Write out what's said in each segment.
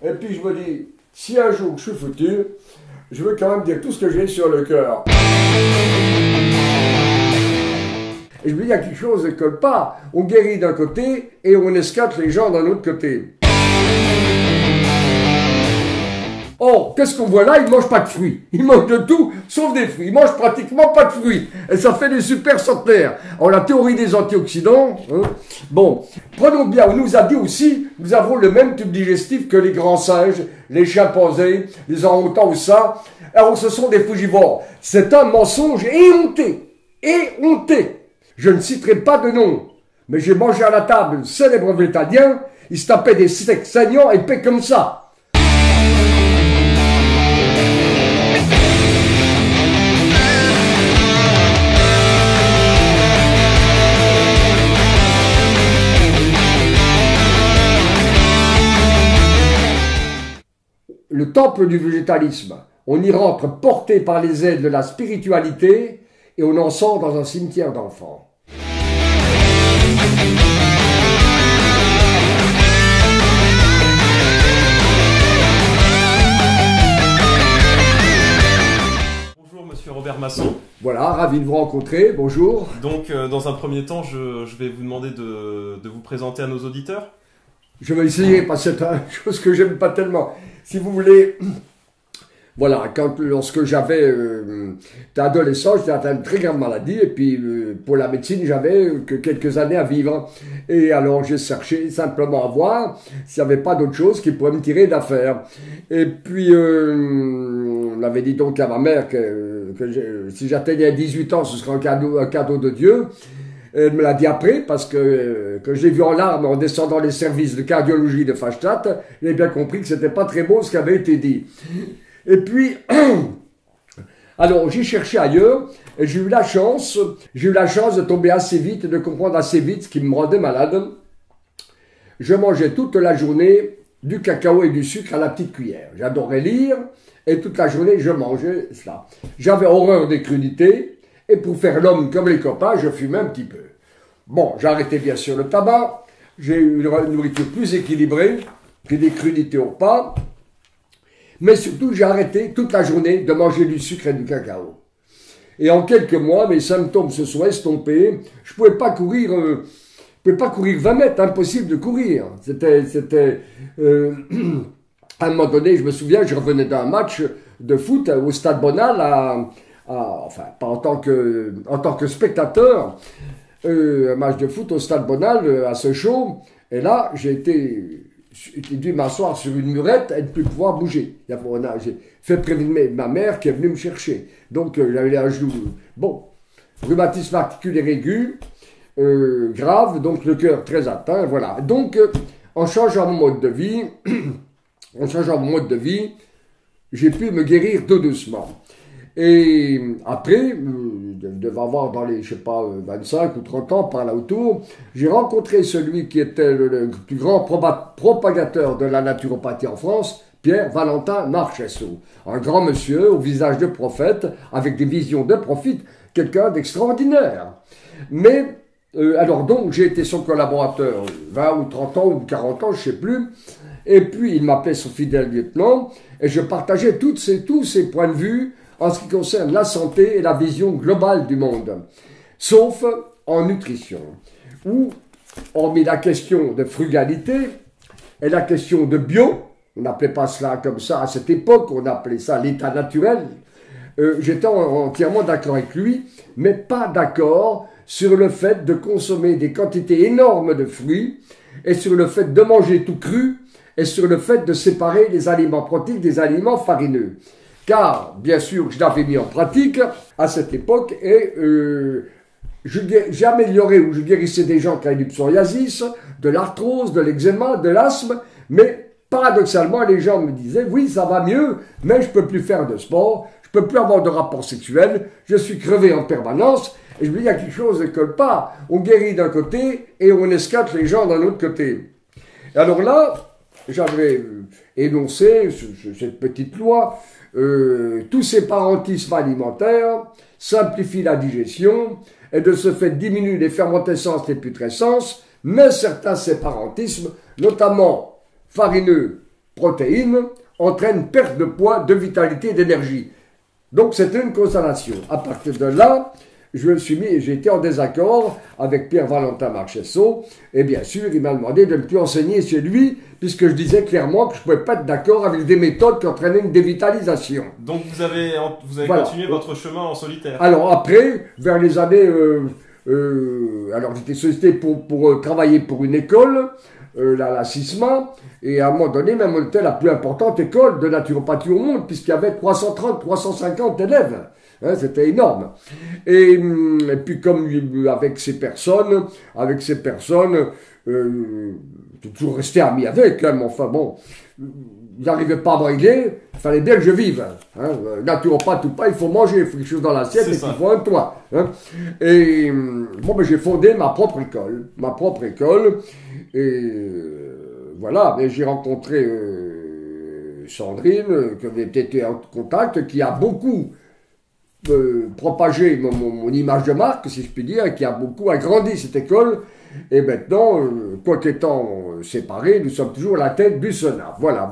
Et puis je me dis, si un jour je suis foutu, je veux quand même dire tout ce que j'ai sur le cœur. Et je me dis, il y a quelque chose qui ne colle pas. On guérit d'un côté et on escape les gens d'un autre côté. Or, qu'est-ce qu'on voit là? Ils ne mangent pas de fruits. Ils mangent de tout, sauf des fruits. Ils mangent pratiquement pas de fruits. Et ça fait des super centenaires. Alors, la théorie des antioxydants, hein. Bon, prenons bien, on nous a dit aussi, nous avons le même tube digestif que les grands singes, les chimpanzés, les orang-outans ou ça. Alors, ce sont des frugivores. C'est un mensonge éhonté. Éhonté. Je ne citerai pas de nom, mais j'ai mangé à la table un célèbre végétalien, il se tapait des steaks saignants épais comme ça. Le temple du végétalisme. On y rentre porté par les ailes de la spiritualité et on en sort dans un cimetière d'enfants. Bonjour Monsieur Robert Masson. Voilà, ravi de vous rencontrer, bonjour. Donc dans un premier temps, je vais vous demander de vous présenter à nos auditeurs. Je vais essayer parce que c'est une chose que j'aime pas tellement. Si vous voulez, voilà, lorsque j'avais j'étais adolescent, j'étais atteint de très grave maladie et puis pour la médecine, j'avais que quelques années à vivre. Et alors j'ai cherché simplement à voir s'il n'y avait pas d'autre chose qui pourrait me tirer d'affaire. Et puis on avait dit donc à ma mère que si j'atteignais 18 ans, ce serait un cadeau de Dieu. Elle me l'a dit après, parce que je l'ai vu en larmes en descendant les services de cardiologie de Faststadt, j'ai bien compris que c'était pas très beau ce qui avait été dit. Et puis, alors j'ai cherché ailleurs, et j'ai eu la chance de tomber assez vite et de comprendre assez vite ce qui me rendait malade. Je mangeais toute la journée du cacao et du sucre à la petite cuillère. J'adorais lire, et toute la journée je mangeais cela. J'avais horreur des crudités, et pour faire l'homme comme les copains, je fumais un petit peu. Bon, j'ai arrêté bien sûr le tabac, j'ai eu une nourriture plus équilibrée, pris des crudités au repas, mais surtout j'ai arrêté toute la journée de manger du sucre et du cacao. Et en quelques mois, mes symptômes se sont estompés, je pouvais pas courir 20 mètres, impossible de courir. C'était à un moment donné, je me souviens, je revenais d'un match de foot au Stade Bonal enfin, pas en tant que spectateur, un match de foot au Stade Bonal à Sochaux, et là, j'ai dû m'asseoir sur une murette et ne plus pouvoir bouger. J'ai fait prévenir ma mère qui est venue me chercher. Donc, j'avais un genou, bon, rhumatisme articulaire aigu, grave, donc le cœur très atteint, voilà. Donc, en changeant mon mode de vie, j'ai pu me guérir tout doucement. Et après, je devais avoir dans les, 25 ou 30 ans par là autour, j'ai rencontré celui qui était le plus grand propagateur de la naturopathie en France, Pierre Valentin Marchesso. Un grand monsieur au visage de prophète, avec des visions de prophète, quelqu'un d'extraordinaire. Mais, alors donc, j'ai été son collaborateur 20 ou 30 ans ou 40 ans, je ne sais plus. Et puis, il m'appelait son fidèle lieutenant, et je partageais tous ses points de vue en ce qui concerne la santé et la vision globale du monde, sauf en nutrition, où, hormis la question de frugalité et la question de bio, on n'appelait pas cela comme ça à cette époque, on appelait ça l'état naturel, j'étais entièrement d'accord avec lui, mais pas d'accord sur le fait de consommer des quantités énormes de fruits, et sur le fait de manger tout cru, et sur le fait de séparer les aliments protéiques des aliments farineux. Car, bien sûr, je l'avais mis en pratique à cette époque et j'ai amélioré ou je guérissais des gens qui avaient du psoriasis, de l'arthrose, de l'eczéma, de l'asthme, mais paradoxalement, les gens me disaient, oui, ça va mieux, mais je peux plus faire de sport, je peux plus avoir de rapport sexuel, je suis crevé en permanence, et je me dis, il y a quelque chose qui ne colle pas. On guérit d'un côté et on escape les gens d'un autre côté. Et alors là, j'avais énoncé cette petite loi tout séparatisme alimentaire simplifie la digestion et de ce fait diminue les fermentescences et putrescences, mais certains séparatismes, notamment farineux, protéines, entraînent perte de poids, de vitalité et d'énergie. Donc c'était une consolation. À partir de là, j'ai été en désaccord avec Pierre-Valentin Marchessault, et bien sûr, il m'a demandé de ne plus enseigner chez lui, puisque je disais clairement que je ne pouvais pas être d'accord avec des méthodes qui entraînaient une dévitalisation. Donc vous avez Voilà. continué votre chemin en solitaire. Alors après, vers les années... alors j'étais sollicité pour travailler pour une école, la CISMA, et à un moment donné, même on était la plus importante école de naturopathie au monde, puisqu'il y avait 330-350 élèves. Hein, c'était énorme. Et puis comme avec ces personnes, j'ai toujours resté ami avec, hein, mais enfin bon, j'arrivais pas à briller, il fallait bien que je vive. Hein. Naturopathe ou pas, il faut manger, il faut quelque chose dans l'assiette et il faut un toit. Hein. Et bon, ben, j'ai fondé ma propre école, et voilà, mais j'ai rencontré Sandrine, que j'ai été en contact, qui a beaucoup propager mon image de marque, si je puis dire, qui a beaucoup agrandi cette école. Et maintenant, quoique étant séparés, nous sommes toujours à la tête du Sénat. Voilà.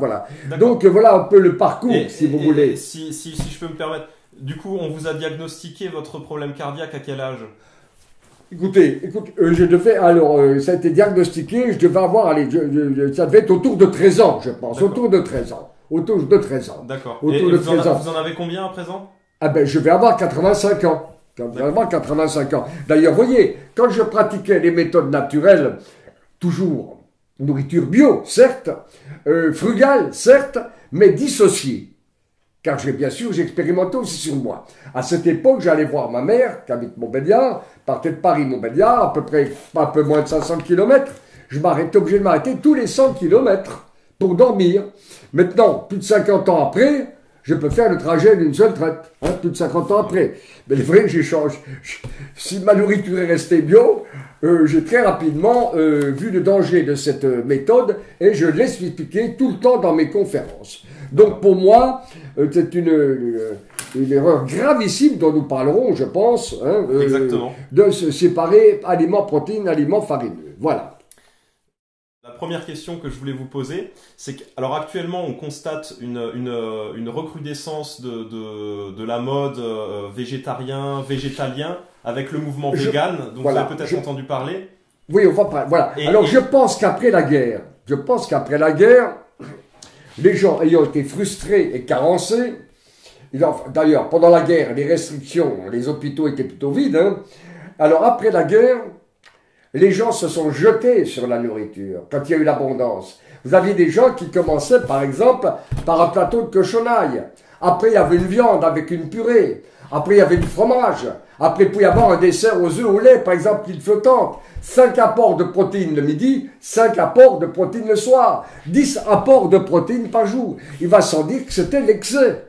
Donc voilà un peu le parcours, si vous voulez. Si je peux me permettre, du coup, on vous a diagnostiqué votre problème cardiaque à quel âge? Écoutez, je devais, alors, ça a été diagnostiqué, je devais avoir, allez, ça devait être autour de 13 ans, je pense, autour de 13 ans. D'accord. Et vous en avez combien à présent? Ah ben, je vais avoir 85 ans. D'ailleurs, voyez, quand je pratiquais les méthodes naturelles, toujours nourriture bio, certes, frugale, certes, mais dissociée. Car bien sûr, j'ai expérimenté aussi sur moi. À cette époque, j'allais voir ma mère, qui habite Montbéliard, partait de Paris-Montbéliard, à peu près, un peu moins de 500 km. Je m'arrêtais, obligé de m'arrêter tous les 100 km pour dormir. Maintenant, plus de 50 ans après, je peux faire le trajet d'une seule traite, hein, plus de 50 ans après. Mais il est vrai que j'échange. Si ma nourriture est restée bio, j'ai très rapidement vu le danger de cette méthode et je l'ai expliqué tout le temps dans mes conférences. Donc pour moi, c'est une erreur gravissime dont nous parlerons, je pense, hein, de se séparer aliments protéines, aliments farineux. Voilà. La première question que je voulais vous poser, c'est qu'alors actuellement on constate une recrudescence de la mode végétalien avec le mouvement vegan, dont vous avez peut-être entendu parler. Oui, on va parler. Voilà. Alors je pense qu'après la guerre, les gens ayant été frustrés et carencés, d'ailleurs pendant la guerre, les restrictions, les hôpitaux étaient plutôt vides, hein. Alors après la guerre, les gens se sont jetés sur la nourriture quand il y a eu l'abondance. Vous aviez des gens qui commençaient, par exemple, par un plateau de cochonaille. Après, il y avait une viande avec une purée. Après, il y avait du fromage. Après, il pouvait y avoir un dessert aux œufs au lait, par exemple, l'huile flottante. 5 apports de protéines le midi, 5 apports de protéines le soir. 10 apports de protéines par jour. Il va sans dire que c'était l'excès.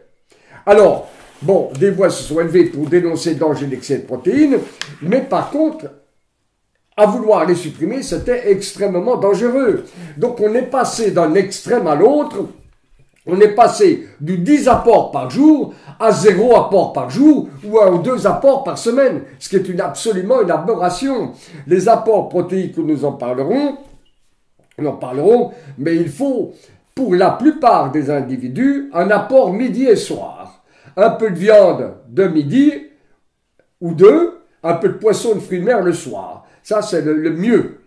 Alors, bon, des voix se sont élevées pour dénoncer le danger d'excès de protéines, mais par contre, à vouloir les supprimer, c'était extrêmement dangereux. Donc on est passé d'un extrême à l'autre, on est passé du 10 apports par jour à 0 apport par jour ou à 2 apports par semaine, ce qui est absolument une aberration. Les apports protéiques, nous en parlerons, mais il faut, pour la plupart des individus, un apport midi et soir. Un peu de viande de midi ou deux, un peu de poisson de fruits de mer le soir. Ça, c'est le mieux.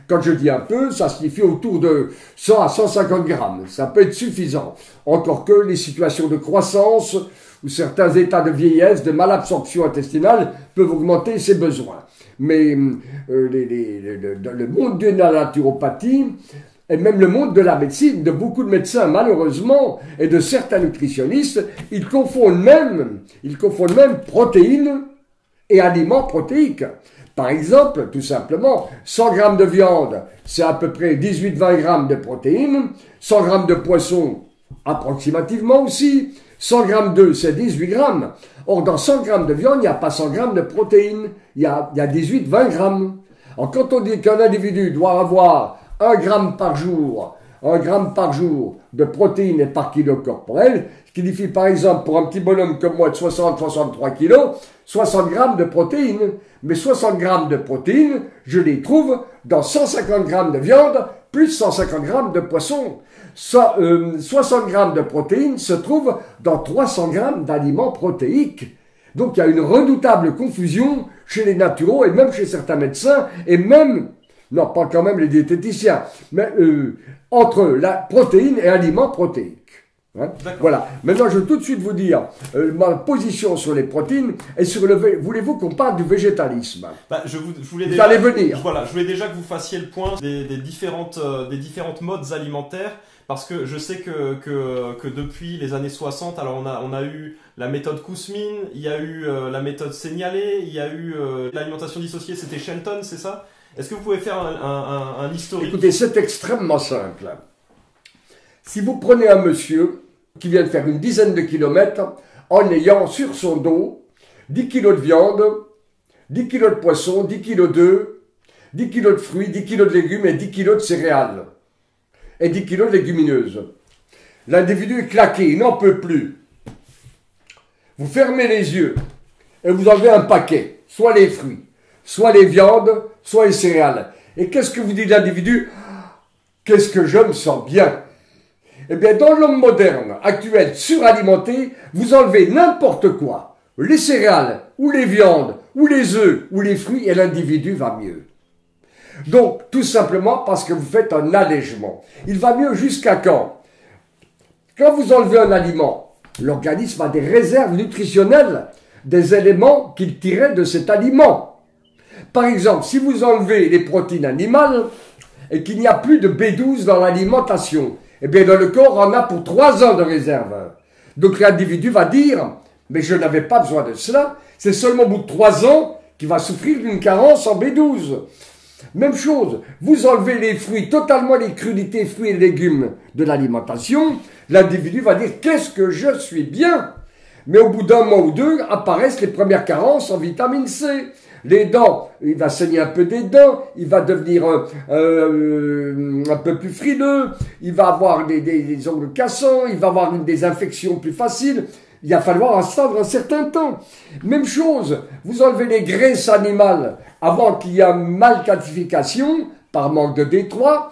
Quand je dis un peu, ça signifie autour de 100 à 150 grammes. Ça peut être suffisant. Encore que les situations de croissance ou certains états de vieillesse, de malabsorption intestinale peuvent augmenter ces besoins. Mais le monde de la naturopathie et même le monde de la médecine, de beaucoup de médecins malheureusement, et de certains nutritionnistes, ils confondent même protéines et aliments protéiques. Par exemple, tout simplement, 100 grammes de viande, c'est à peu près 18-20 grammes de protéines, 100 grammes de poisson, approximativement aussi, 100 grammes d'œufs, c'est 18 grammes. Or, dans 100 grammes de viande, il n'y a pas 100 grammes de protéines, il y a 18-20 grammes. Alors, quand on dit qu'un individu doit avoir 1 gramme par jour 1 gramme par jour de protéines par kilo corporel, ce qui signifie par exemple pour un petit bonhomme comme moi de 60-63 kilos, 60 grammes de protéines. Mais 60 grammes de protéines, je les trouve dans 150 grammes de viande plus 150 grammes de poisson. 60 grammes de protéines se trouvent dans 300 grammes d'aliments protéiques. Donc il y a une redoutable confusion chez les naturaux et même chez certains médecins et même, non pas quand même les diététiciens, mais entre la protéine et aliments protéiques. Hein, voilà. Maintenant, je vais tout de suite vous dire ma position sur les protéines et sur le. Voulez-vous qu'on parle du végétalisme? Je voulais vous déjà, allez venir. Voilà, je voulais déjà que vous fassiez le point des différentes modes alimentaires, parce que je sais que depuis les années 60, alors on a eu la méthode Kousmine, il y a eu la méthode Seignalé, il y a eu l'alimentation dissociée, c'était Shelton, c'est ça? Est-ce que vous pouvez faire un historique? Écoutez, c'est extrêmement simple. Si vous prenez un monsieur qui vient de faire une dizaine de kilomètres en ayant sur son dos 10 kilos de viande, 10 kilos de poisson, 10 kilos d'œufs, 10 kilos de fruits, 10 kilos de légumes et 10 kilos de céréales et 10 kilos de légumineuses. L'individu est claqué, il n'en peut plus. Vous fermez les yeux et vous enlevez un paquet, soit les fruits, soit les viandes, soit les céréales. Et qu'est-ce que vous dit l'individu? Qu'est-ce que je me sens bien? Eh bien, dans l'homme moderne, actuel, suralimenté, vous enlevez n'importe quoi, les céréales, ou les viandes, ou les œufs, ou les fruits, et l'individu va mieux. Donc, tout simplement parce que vous faites un allègement. Il va mieux jusqu'à quand? Quand vous enlevez un aliment, l'organisme a des réserves nutritionnelles, des éléments qu'il tirait de cet aliment. Par exemple, si vous enlevez les protéines animales, et qu'il n'y a plus de B12 dans l'alimentation, eh bien, dans le corps, on a pour 3 ans de réserve. Donc, l'individu va dire, mais je n'avais pas besoin de cela. C'est seulement au bout de 3 ans qu'il va souffrir d'une carence en B12. Même chose, vous enlevez les fruits, totalement les crudités, fruits et légumes de l'alimentation, l'individu va dire, qu'est-ce que je suis bien. Mais au bout d'un mois ou deux, apparaissent les premières carences en vitamine C. Les dents, il va saigner un peu des dents, il va devenir un peu plus frileux, il va avoir des ongles cassants, il va avoir des infections plus faciles. Il va falloir attendre un certain temps. Même chose, vous enlevez les graisses animales avant qu'il y ait une malcalcification par manque de D3,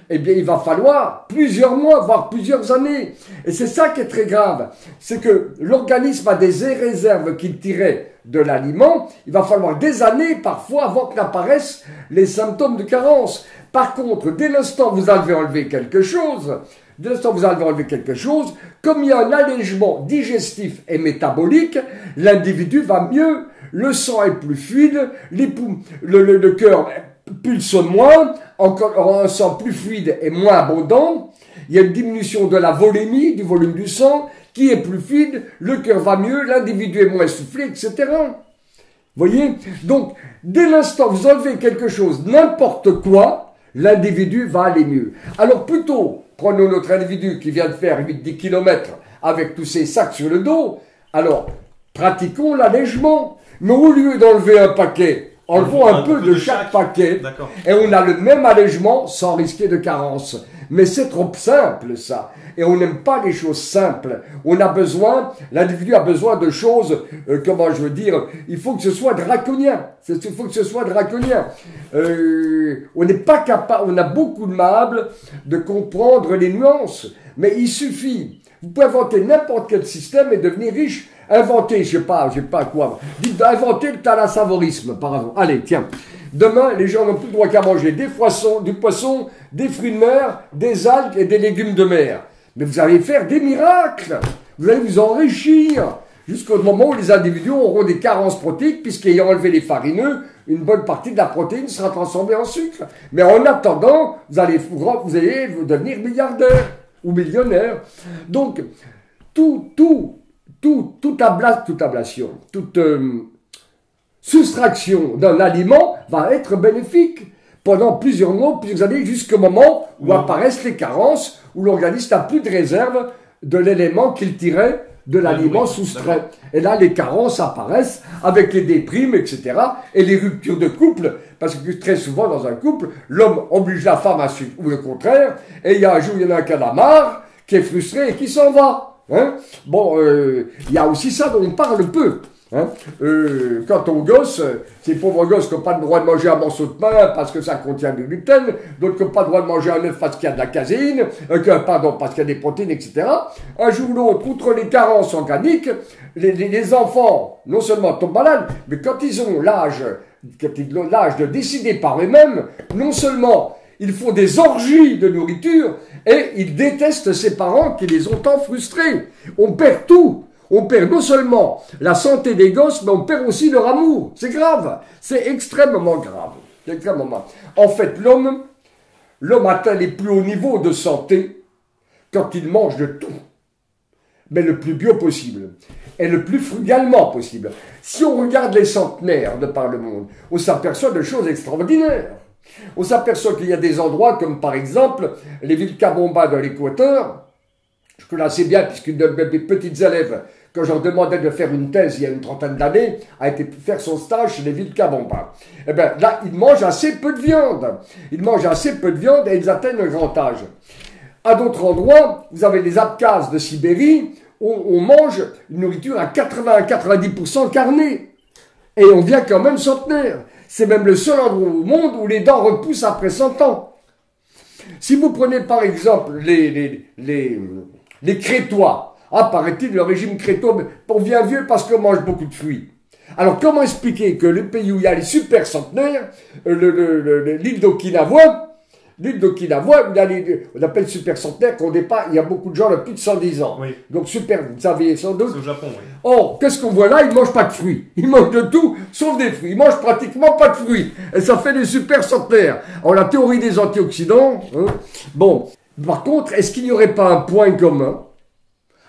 eh bien il va falloir plusieurs mois, voire plusieurs années. Et c'est ça qui est très grave, c'est que l'organisme a des réserves qu'il tirait de l'aliment, il va falloir des années parfois avant qu'apparaissent les symptômes de carence. Par contre, dès l'instant où vous avez enlevé quelque chose, comme il y a un allègement digestif et métabolique, l'individu va mieux, le sang est plus fluide, le cœur pulse moins, encore un sang plus fluide et moins abondant, il y a une diminution de la volémie, du volume du sang, qui est plus fluide, le cœur va mieux, l'individu est moins essoufflé, etc. Voyez? Donc, dès l'instant où vous enlevez quelque chose, n'importe quoi, l'individu va aller mieux. Alors plutôt, prenons notre individu qui vient de faire 8-10 km avec tous ses sacs sur le dos, alors pratiquons l'allègement. Mais au lieu d'enlever un paquet, enlevons un peu de chaque paquet et on a le même allègement sans risquer de carence. Mais c'est trop simple ça. Et on n'aime pas les choses simples. On a besoin, l'individu a besoin de choses, comment je veux dire, il faut que ce soit draconien. Il faut que ce soit draconien. On n'est pas capable, on a beaucoup de mal de comprendre les nuances. Mais il suffit. Vous pouvez inventer n'importe quel système et devenir riche. Inventer, je sais pas quoi. Dites inventer le thalassavorisme, par exemple. Allez, tiens. Demain, les gens n'ont plus le droit qu'à manger du poisson, des fruits de mer, des algues et des légumes de mer. Mais vous allez faire des miracles. Vous allez vous enrichir. Jusqu'au moment où les individus auront des carences protéiques, puisqu'ayant enlevé les farineux, une bonne partie de la protéine sera transformée en sucre. Mais en attendant, vous allez devenir milliardaire ou millionnaire. Donc, toute ablation, toute soustraction d'un aliment va être bénéfique pendant plusieurs mois, plusieurs années, jusqu'au moment où apparaissent les carences, où l'organisme n'a plus de réserve de l'élément qu'il tirait de l'aliment soustrait. Et là, les carences apparaissent avec les déprimes, etc. Et les ruptures de couple, parce que très souvent dans un couple, l'homme oblige la femme à suivre, ou le contraire, et il y a un jour, il y en a un qui en a marre, qui est frustré et qui s'en va. Hein? Bon, il y a aussi ça dont on parle peu. Hein? Quant aux gosses, ces pauvres gosses qui n'ont pas le droit de manger un morceau de pain parce que ça contient du gluten, d'autres qui n'ont pas le droit de manger un œuf parce qu'il y a de la caséine, parce qu'il y a des protéines, etc. Un jour ou l'autre, outre les carences organiques, les enfants, non seulement tombent malades, mais quand ils ont l'âge de décider par eux-mêmes, non seulement ils font des orgies de nourriture et ils détestent ces parents qui les ont tant frustrés. On perd tout. On perd non seulement la santé des gosses, mais on perd aussi leur amour. C'est grave. C'est extrêmement grave. Extrêmement. En fait, l'homme atteint les plus hauts niveaux de santé quand il mange de tout. Mais le plus bio possible. Et le plus frugalement possible. Si on regarde les centenaires de par le monde, on s'aperçoit de choses extraordinaires. On s'aperçoit qu'il y a des endroits comme par exemple les villes Cabomba dans l'Équateur. Je connaissais bien puisqu'une de mes petites élèves, quand j'en demandais de faire une thèse il y a une trentaine d'années, a été faire son stage chez les villes Cabomba. Eh bien là, ils mangent assez peu de viande. Ils mangent assez peu de viande et ils atteignent un grand âge. À d'autres endroits, vous avez les Abkhazes de Sibérie, où on mange une nourriture à 80-90% carnée. Et on vient quand même centenaire. C'est même le seul endroit au monde où les dents repoussent après 100 ans. Si vous prenez par exemple les Crétois, paraît-il, le régime crétois, on vient vieux parce qu'on mange beaucoup de fruits. Alors comment expliquer que le pays où il y a les super centenaires, l'île d'Okinawa, on appelle super centenaire, qu'on dépasse, il y a beaucoup de gens de plus de 110 ans. Oui. Donc super, vous savez sans doute. C'est au Japon, oui. Or, qu'est-ce qu'on voit là? Ils ne mangent pas de fruits. Ils mangent de tout, sauf des fruits. Ils mangent pratiquement pas de fruits. Et ça fait des super centenaires. Alors, la théorie des antioxydants, hein. Bon. Par contre, est-ce qu'il n'y aurait pas un point commun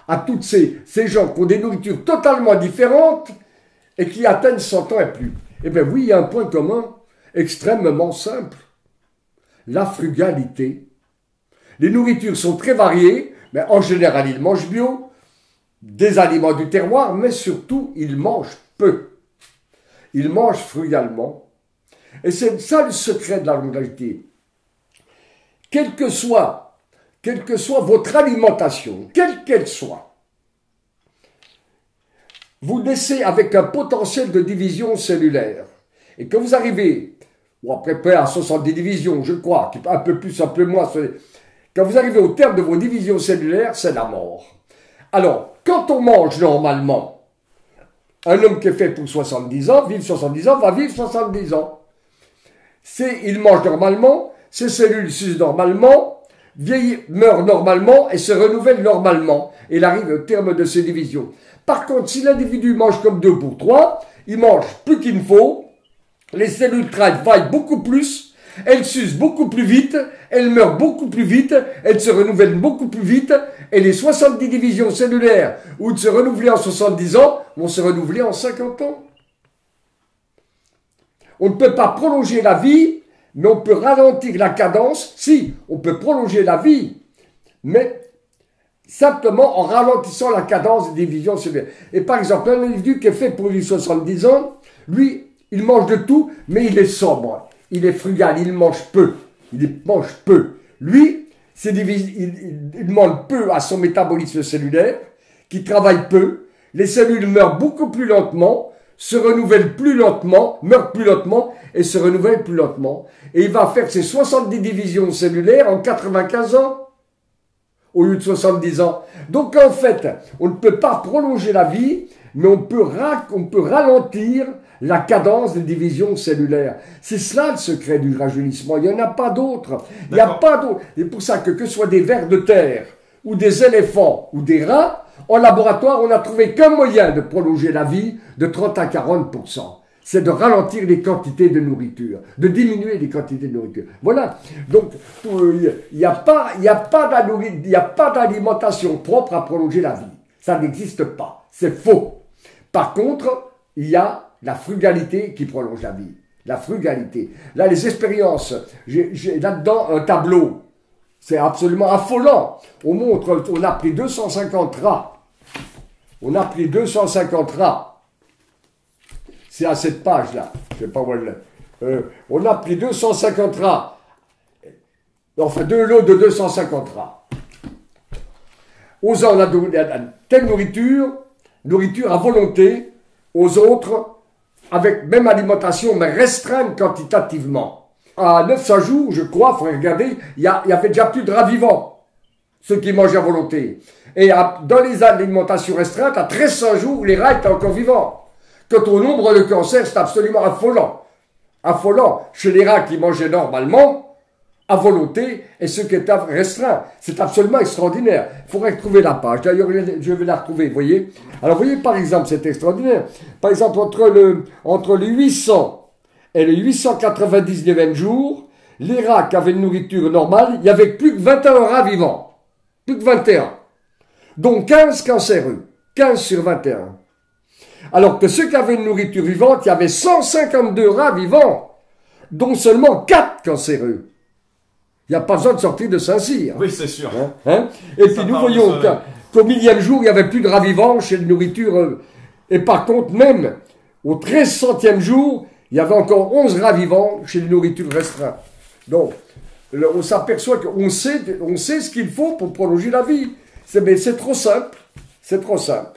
à toutes ces gens qui ont des nourritures totalement différentes et qui atteignent 100 ans et plus? Eh bien oui, il y a un point commun extrêmement simple. La frugalité. Les nourritures sont très variées, mais en général, ils mangent bio, des aliments du terroir, mais surtout, ils mangent peu. Ils mangent frugalement. Et c'est ça le secret de la frugalité. Quelle que soit votre alimentation, quelle qu'elle soit, vous naissez avec un potentiel de division cellulaire. Et quand vous arrivez, ou à peu près à 70 divisions, je crois, un peu plus, un peu moins, quand vous arrivez au terme de vos divisions cellulaires, c'est la mort. Alors, quand on mange normalement, un homme qui est fait pour 70 ans, vivre 70 ans, va vivre 70 ans. Il mange normalement, ses cellules s'usent normalement, meurt normalement et se renouvelle normalement. Et il arrive au terme de ses divisions. Par contre, si l'individu mange comme 2 pour 3, il mange plus qu'il ne faut, les cellules travaillent beaucoup plus, elles s'usent beaucoup plus vite, elles meurent beaucoup plus vite, elles se renouvellent beaucoup plus vite, et les 70 divisions cellulaires, au lieu de se renouveler en 70 ans, vont se renouveler en 50 ans. On ne peut pas prolonger la vie, mais on peut ralentir la cadence. Si, on peut prolonger la vie, mais simplement en ralentissant la cadence des divisions cellulaires. Et par exemple, un individu qui est fait pour vivre 70 ans, lui, il mange de tout, mais il est sobre, il est frugal, il mange peu, il mange peu. Lui, il demande peu à son métabolisme cellulaire, qui travaille peu, les cellules meurent beaucoup plus lentement, se renouvellent plus lentement, meurent plus lentement et se renouvellent plus lentement. Et il va faire ses 70 divisions cellulaires en 95 ans, au lieu de 70 ans. Donc en fait, on ne peut pas prolonger la vie, mais on peut ralentir la cadence des divisions cellulaires. C'est cela le secret du rajeunissement. Il n'y en a pas d'autre. Il n'y a pas d'autre. C'est pour ça que ce soit des vers de terre, ou des éléphants, ou des rats, en laboratoire, on n'a trouvé qu'un moyen de prolonger la vie de 30 à 40%. C'est de ralentir les quantités de nourriture, de diminuer les quantités de nourriture. Voilà. Donc, il n'y a pas d'alimentation propre à prolonger la vie. Ça n'existe pas. C'est faux. Par contre, il y a la frugalité qui prolonge la vie. La frugalité. Là, les expériences, j'ai là-dedans un tableau. C'est absolument affolant. On a pris 250 rats On a pris 250 rats. C'est à cette page-là. Je sais pas où elle est. On a pris 250 rats. Enfin, 2 lots de 250 rats. Aux uns, on a donné telle nourriture à volonté. Aux autres, avec même alimentation, mais restreinte quantitativement. À 900 jours, je crois, il faut regarder, il y avait déjà plus de rats vivants, ceux qui mangent à volonté. Et dans les alimentations restreintes, à 1300 jours, les rats étaient encore vivants. Quant au nombre de cancers, c'est absolument affolant. Affolant. Chez les rats qui mangeaient normalement, à volonté, et ceux qui étaient restreints. C'est absolument extraordinaire. Il faudrait retrouver la page. D'ailleurs, je vais la retrouver, vous voyez. Alors, vous voyez, par exemple, c'est extraordinaire. Par exemple, entre le 800 et le 899e jour, les rats qui avaient une nourriture normale, il n'y avait plus que 21 rats vivants. Plus que 21. Donc 15 cancéreux. 15 sur 21. Alors que ceux qui avaient une nourriture vivante, il y avait 152 rats vivants, dont seulement 4 cancéreux. Il n'y a pas besoin de sortir de Saint-Cyr. Oui, c'est sûr. Et puis nous voyons qu'au millième jour, il n'y avait plus de rats vivants chez les nourritures. Et par contre, même au 1300e jour, il y avait encore 11 rats vivants chez les nourritures restreintes. Donc, on s'aperçoit qu'on sait ce qu'il faut pour prolonger la vie. Mais c'est trop simple. C'est trop simple.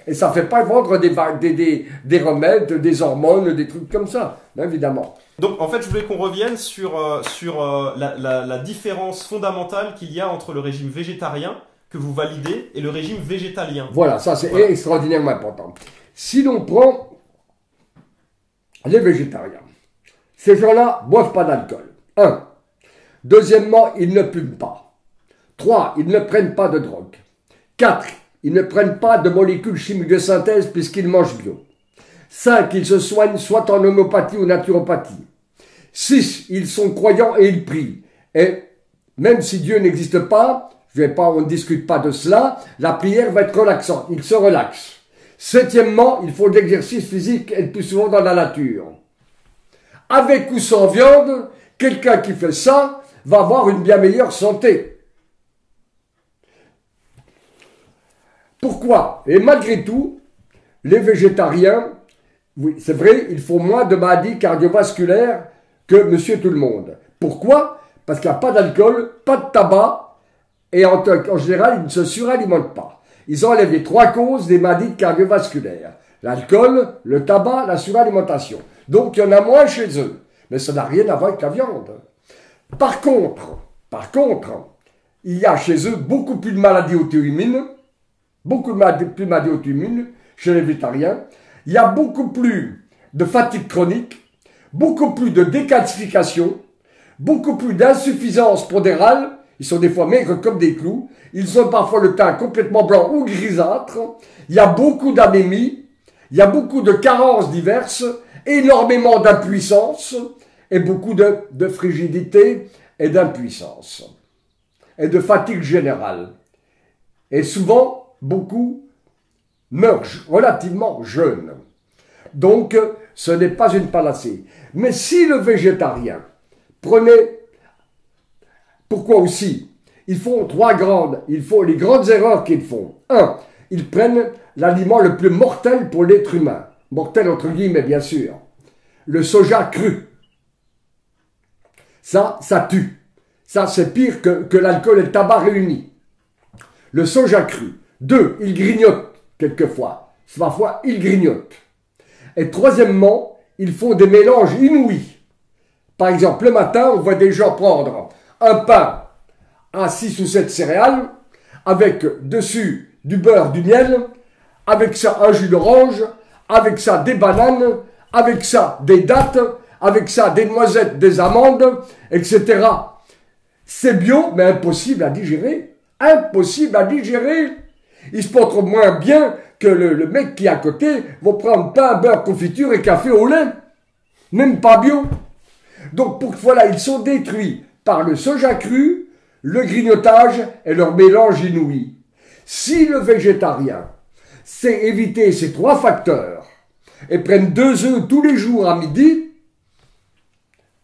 Et ça ne fait pas vendre des remèdes, des hormones, des trucs comme ça, évidemment. Donc, en fait, je voulais qu'on revienne sur la différence fondamentale qu'il y a entre le régime végétarien que vous validez et le régime végétalien. Voilà, ça c'est extraordinairement important. Si l'on prend les végétariens, ces gens-là ne boivent pas d'alcool. 1. Deuxièmement, ils ne fument pas. 3. Ils ne prennent pas de drogue. 4. Ils ne prennent pas de molécules chimiques de synthèse puisqu'ils mangent bio. 5. Ils se soignent soit en homéopathie ou naturopathie. 6. Ils sont croyants et ils prient. Et même si Dieu n'existe pas, on ne discute pas de cela, la prière va être relaxante. Ils se relaxent. 7e, il faut de l'exercice physique et le plus souvent dans la nature. Avec ou sans viande, quelqu'un qui fait ça va avoir une bien meilleure santé. Pourquoi? Et malgré tout, les végétariens, oui, c'est vrai, ils font moins de maladies cardiovasculaires que monsieur tout le monde. Pourquoi? Parce qu'il n'y a pas d'alcool, pas de tabac, et en général, ils ne se suralimentent pas. Ils enlèvent les 3 causes des maladies cardiovasculaires. L'alcool, le tabac, la suralimentation. Donc, il y en a moins chez eux. Mais ça n'a rien à voir avec la viande. Par contre, il y a chez eux beaucoup plus de maladies auto-immunes, chez les végétariens. Il y a beaucoup plus de fatigue chronique, beaucoup plus de décalcification, beaucoup plus d'insuffisance pondérale. Ils sont des fois maigres comme des clous. Ils ont parfois le teint complètement blanc ou grisâtre. Il y a beaucoup d'anémie. Il y a beaucoup de carences diverses, énormément d'impuissance et beaucoup de frigidité et d'impuissance et de fatigue générale. Et souvent, beaucoup meurent relativement jeunes. Donc, ce n'est pas une panacée. Mais si le végétarien prenait... Pourquoi aussi? Ils font les grandes erreurs qu'ils font. 1. Ils prennent l'aliment le plus mortel pour l'être humain. Mortel entre guillemets, bien sûr. Le soja cru. Ça tue. Ça, c'est pire que l'alcool et le tabac réunis. Le soja cru. 2. Ils grignotent quelquefois. Parfois, ils grignotent. Et 3e, ils font des mélanges inouïs. Par exemple, le matin, on voit des gens prendre un pain à 6 ou 7 céréales, avec dessus du beurre, du miel, avec ça un jus d'orange, avec ça des bananes, avec ça des dattes, avec ça des noisettes, des amandes, etc. C'est bio, mais impossible à digérer. Impossible à digérer. Il se porte moins bien que le mec qui est à côté va prendre pain, beurre, confiture et café au lait. Même pas bio. Donc, voilà, ils sont détruits par le soja cru, le grignotage et leur mélange inouï. Si le végétarien sait éviter ces 3 facteurs et prenne 2 œufs tous les jours à midi,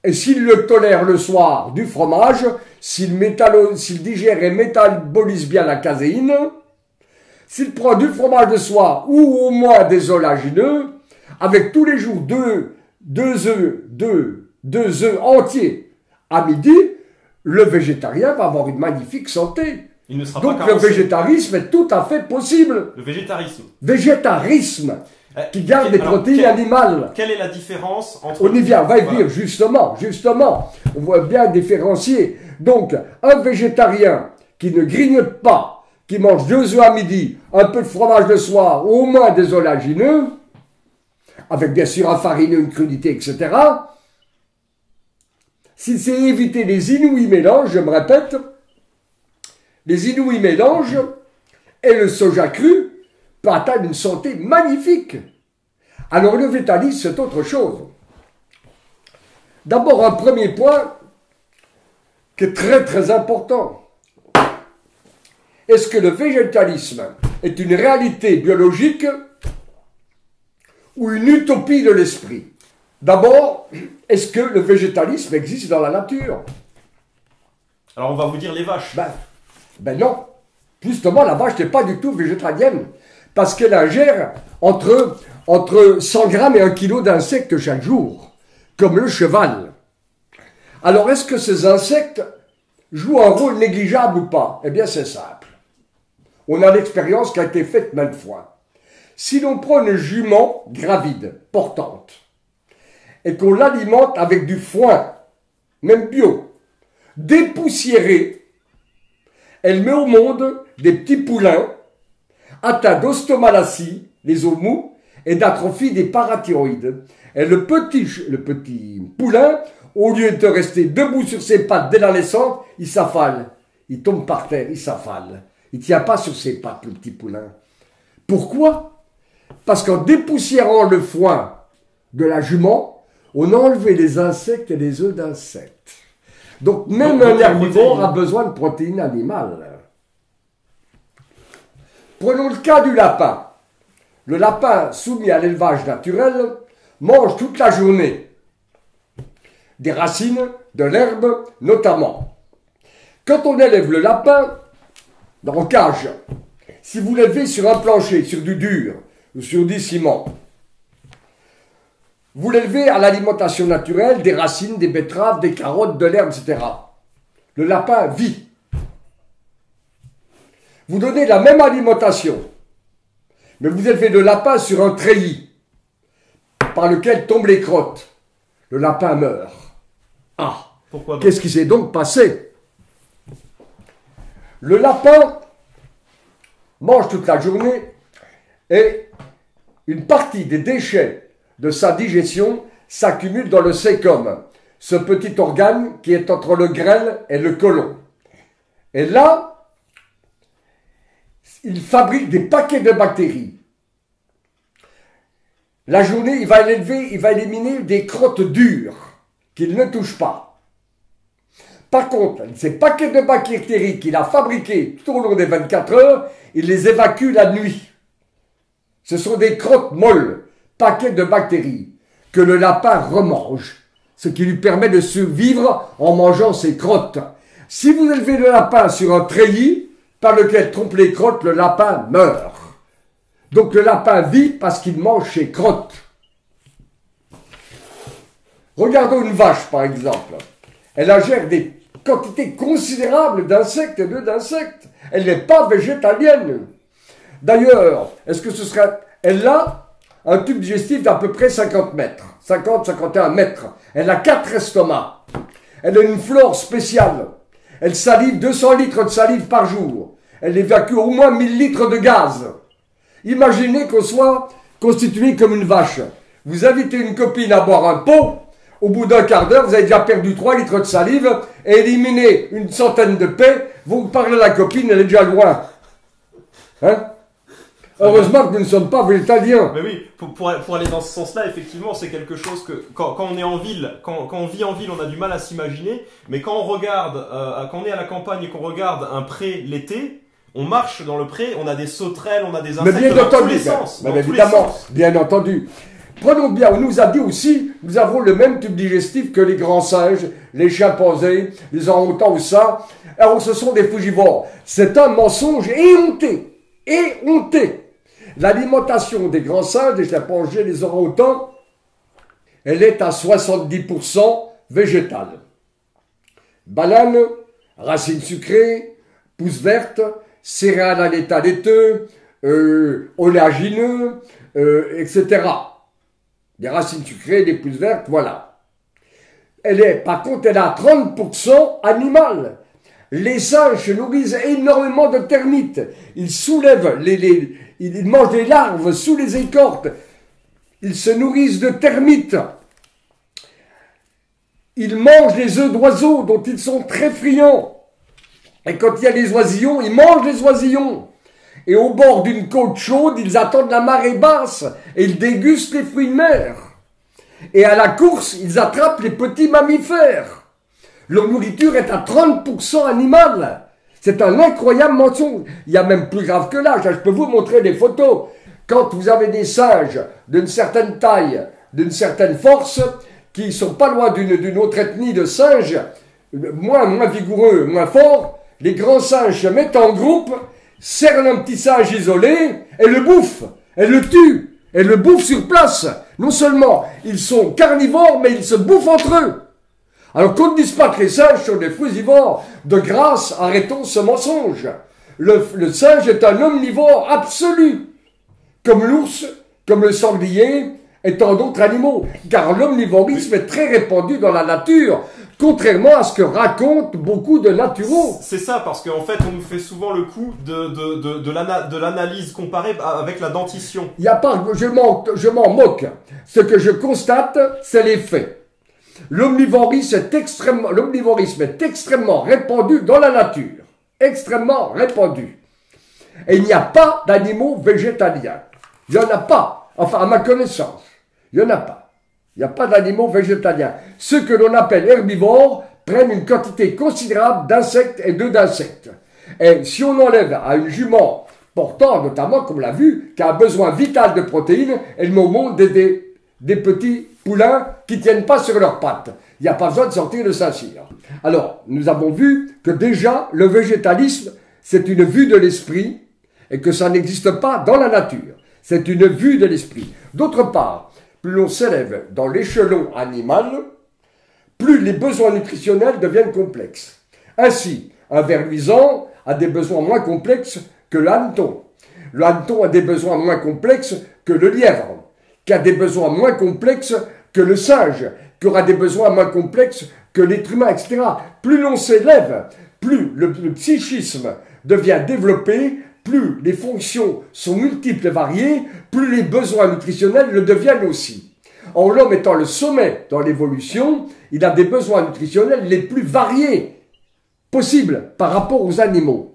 et s'il le tolère le soir du fromage, s'il digère et métabolise bien la caséine, s'il prend du fromage de soie ou au moins des oléagineux, avec tous les jours deux œufs entiers à midi, le végétarien va avoir une magnifique santé. Il ne sera Donc pas le carencé. végétarisme est tout à fait possible. Le végétarisme. Végétarisme, qui garde des protéines animales. Quelle est la différence entre... On y vient, on va y Voilà. venir, justement. On voit bien différencier. Donc, un végétarien qui ne grignote pas, qui mange 2 œufs à midi, un peu de fromage le soir, ou au moins des oléagineux, avec bien sûr un farineux, une crudité, etc. S'il sait éviter les inouïs mélanges, je me répète, les inouïs mélanges et le soja cru peut atteindre une santé magnifique. Alors le végétalisme, c'est autre chose. D'abord, un premier point qui est très très important. Est-ce que le végétalisme est une réalité biologique ou une utopie de l'esprit? D'abord, est-ce que le végétalisme existe dans la nature? Alors on va vous dire les vaches. Ben non. Justement, la vache n'est pas du tout végétalienne. Parce qu'elle ingère entre 100 grammes et 1 kilo d'insectes chaque jour. Comme le cheval. Alors, est-ce que ces insectes jouent un rôle négligeable ou pas? Eh bien, c'est simple. On a l'expérience qui a été faite maintes fois. Si l'on prend une jument gravide, portante, et qu'on l'alimente avec du foin, même bio, dépoussiéré, elle met au monde des petits poulains atteints d'ostomalacie, les os mous, et d'atrophie des parathyroïdes. Et le petit poulain, au lieu de rester debout sur ses pattes dès la naissance, il s'affale. Il tombe par terre, il s'affale. Il ne tient pas sur ses pattes, le petit poulain. Pourquoi? Parce qu'en dépoussiérant le foin de la jument, on a enlevé les insectes et les œufs d'insectes. Donc même un herbivore a besoin de protéines animales. Prenons le cas du lapin. Le lapin soumis à l'élevage naturel mange toute la journée des racines, de l'herbe notamment. Quand on élève le lapin en cage, si vous l'élevez sur un plancher, sur du dur ou sur du ciment, vous l'élevez à l'alimentation naturelle, des racines, des betteraves, des carottes, de l'herbe, etc. Le lapin vit. Vous donnez la même alimentation, mais vous élevez le lapin sur un treillis par lequel tombent les crottes. Le lapin meurt. Ah, pourquoi donc? Qu'est-ce qui s'est donc passé? Le lapin mange toute la journée et une partie des déchets de sa digestion s'accumule dans le cæcum, ce petit organe qui est entre le grêle et le côlon. Et là, il fabrique des paquets de bactéries. La journée, il va éliminer des crottes dures qu'il ne touche pas. Par contre, ces paquets de bactéries qu'il a fabriqués tout au long des 24 heures, il les évacue la nuit. Ce sont des crottes molles, paquets de bactéries, que le lapin remange, ce qui lui permet de survivre en mangeant ces crottes. Si vous élevez le lapin sur un treillis par lequel trompent les crottes, le lapin meurt. Donc le lapin vit parce qu'il mange ses crottes. Regardons une vache par exemple. Elle ingère des quantités considérables d'insectes et d'œufs d'insectes. Elle n'est pas végétalienne. D'ailleurs, est-ce que ce serait... Elle a un tube digestif d'à peu près 50 mètres. 50-51 mètres. Elle a 4 estomacs. Elle a une flore spéciale. Elle salive 200 litres de salive par jour. Elle évacue au moins 1000 litres de gaz. Imaginez qu'on soit constitué comme une vache. Vous invitez une copine à boire un pot. Au bout d'un quart d'heure, vous avez déjà perdu 3 litres de salive et éliminé une centaine de paix. Vous parlez à la copine, elle est déjà loin. Hein? Heureusement que nous ne sommes pas végétaliens. Mais oui, pour aller dans ce sens-là, effectivement, c'est quelque chose que quand on est en ville, quand on vit en ville, on a du mal à s'imaginer. Mais quand on regarde, quand on est à la campagne et qu'on regarde un pré l'été, on marche dans le pré, on a des sauterelles, on a des insectes dans tous les sens. Mais évidemment, bien entendu. Prenons bien, on nous a dit aussi, nous avons le même tube digestif que les grands singes, les chimpanzés, les orang-outans ou ça. Alors ce sont des frugivores. C'est un mensonge éhonté. éhontée. L'alimentation des grands singes, et je n'ai pas mangé les orang-outans, elle est à 70% végétale. Banane, racines sucrées, pousses vertes, céréales à l'état laiteux, oléagineux, etc. Des racines sucrées, des pousses vertes, voilà. Par contre, elle a 30% animale. Les singes se nourrissent énormément de termites. Ils soulèvent, ils mangent des larves sous les écorces. Ils se nourrissent de termites. Ils mangent les œufs d'oiseaux dont ils sont très friands. Et quand il y a les oisillons, ils mangent les oisillons. Et au bord d'une côte chaude, ils attendent la marée basse et ils dégustent les fruits de mer. Et à la course, ils attrapent les petits mammifères. Leur nourriture est à 30% animale. C'est un incroyable mensonge. Il y a même plus grave que là. Je peux vous montrer des photos. Quand vous avez des singes d'une certaine taille, d'une certaine force, qui sont pas loin d'une autre ethnie de singes, moins vigoureux, moins forts, les grands singes se mettent en groupe, cernent un petit singe isolé et le bouffent. Et le tuent. Et le bouffent sur place. Non seulement ils sont carnivores, mais ils se bouffent entre eux. Alors qu'on ne dise pas que les singes sont des frugivores, de grâce, arrêtons ce mensonge. Le singe est un omnivore absolu, comme l'ours, comme le sanglier et tant d'autres animaux. Car l'omnivorisme est très répandu dans la nature, contrairement à ce que racontent beaucoup de naturaux. C'est ça, parce qu'en fait, on nous fait souvent le coup de l'analyse comparée avec la dentition. Il y a pas, je m'en moque. Ce que je constate, c'est les faits. L'omnivorisme est extrêmement répandu dans la nature. Extrêmement répandu. Et il n'y a pas d'animaux végétaliens. Il n'y en a pas. Enfin, à ma connaissance, il n'y en a pas. Il n'y a pas d'animaux végétaliens. Ceux que l'on appelle herbivores prennent une quantité considérable d'insectes et d'œufs d'insectes. Et si on enlève à une jument portant, notamment, comme on l'a vu, qui a un besoin vital de protéines, elle me montre des petits poulains qui ne tiennent pas sur leurs pattes. Il n'y a pas besoin de sortir de Saint-Cyr. Alors, nous avons vu que déjà, le végétalisme, c'est une vue de l'esprit et que ça n'existe pas dans la nature. C'est une vue de l'esprit. D'autre part, plus l'on s'élève dans l'échelon animal, plus les besoins nutritionnels deviennent complexes. Ainsi, un ver luisant a des besoins moins complexes que le hanneton. Le hanneton a des besoins moins complexes que le lièvre, qui a des besoins moins complexes que le singe, qui aura des besoins moins complexes que l'être humain, etc. Plus l'on s'élève, plus le psychisme devient développé, plus les fonctions sont multiples et variées, plus les besoins nutritionnels le deviennent aussi. Or, l'homme étant le sommet dans l'évolution, il a des besoins nutritionnels les plus variés possibles par rapport aux animaux.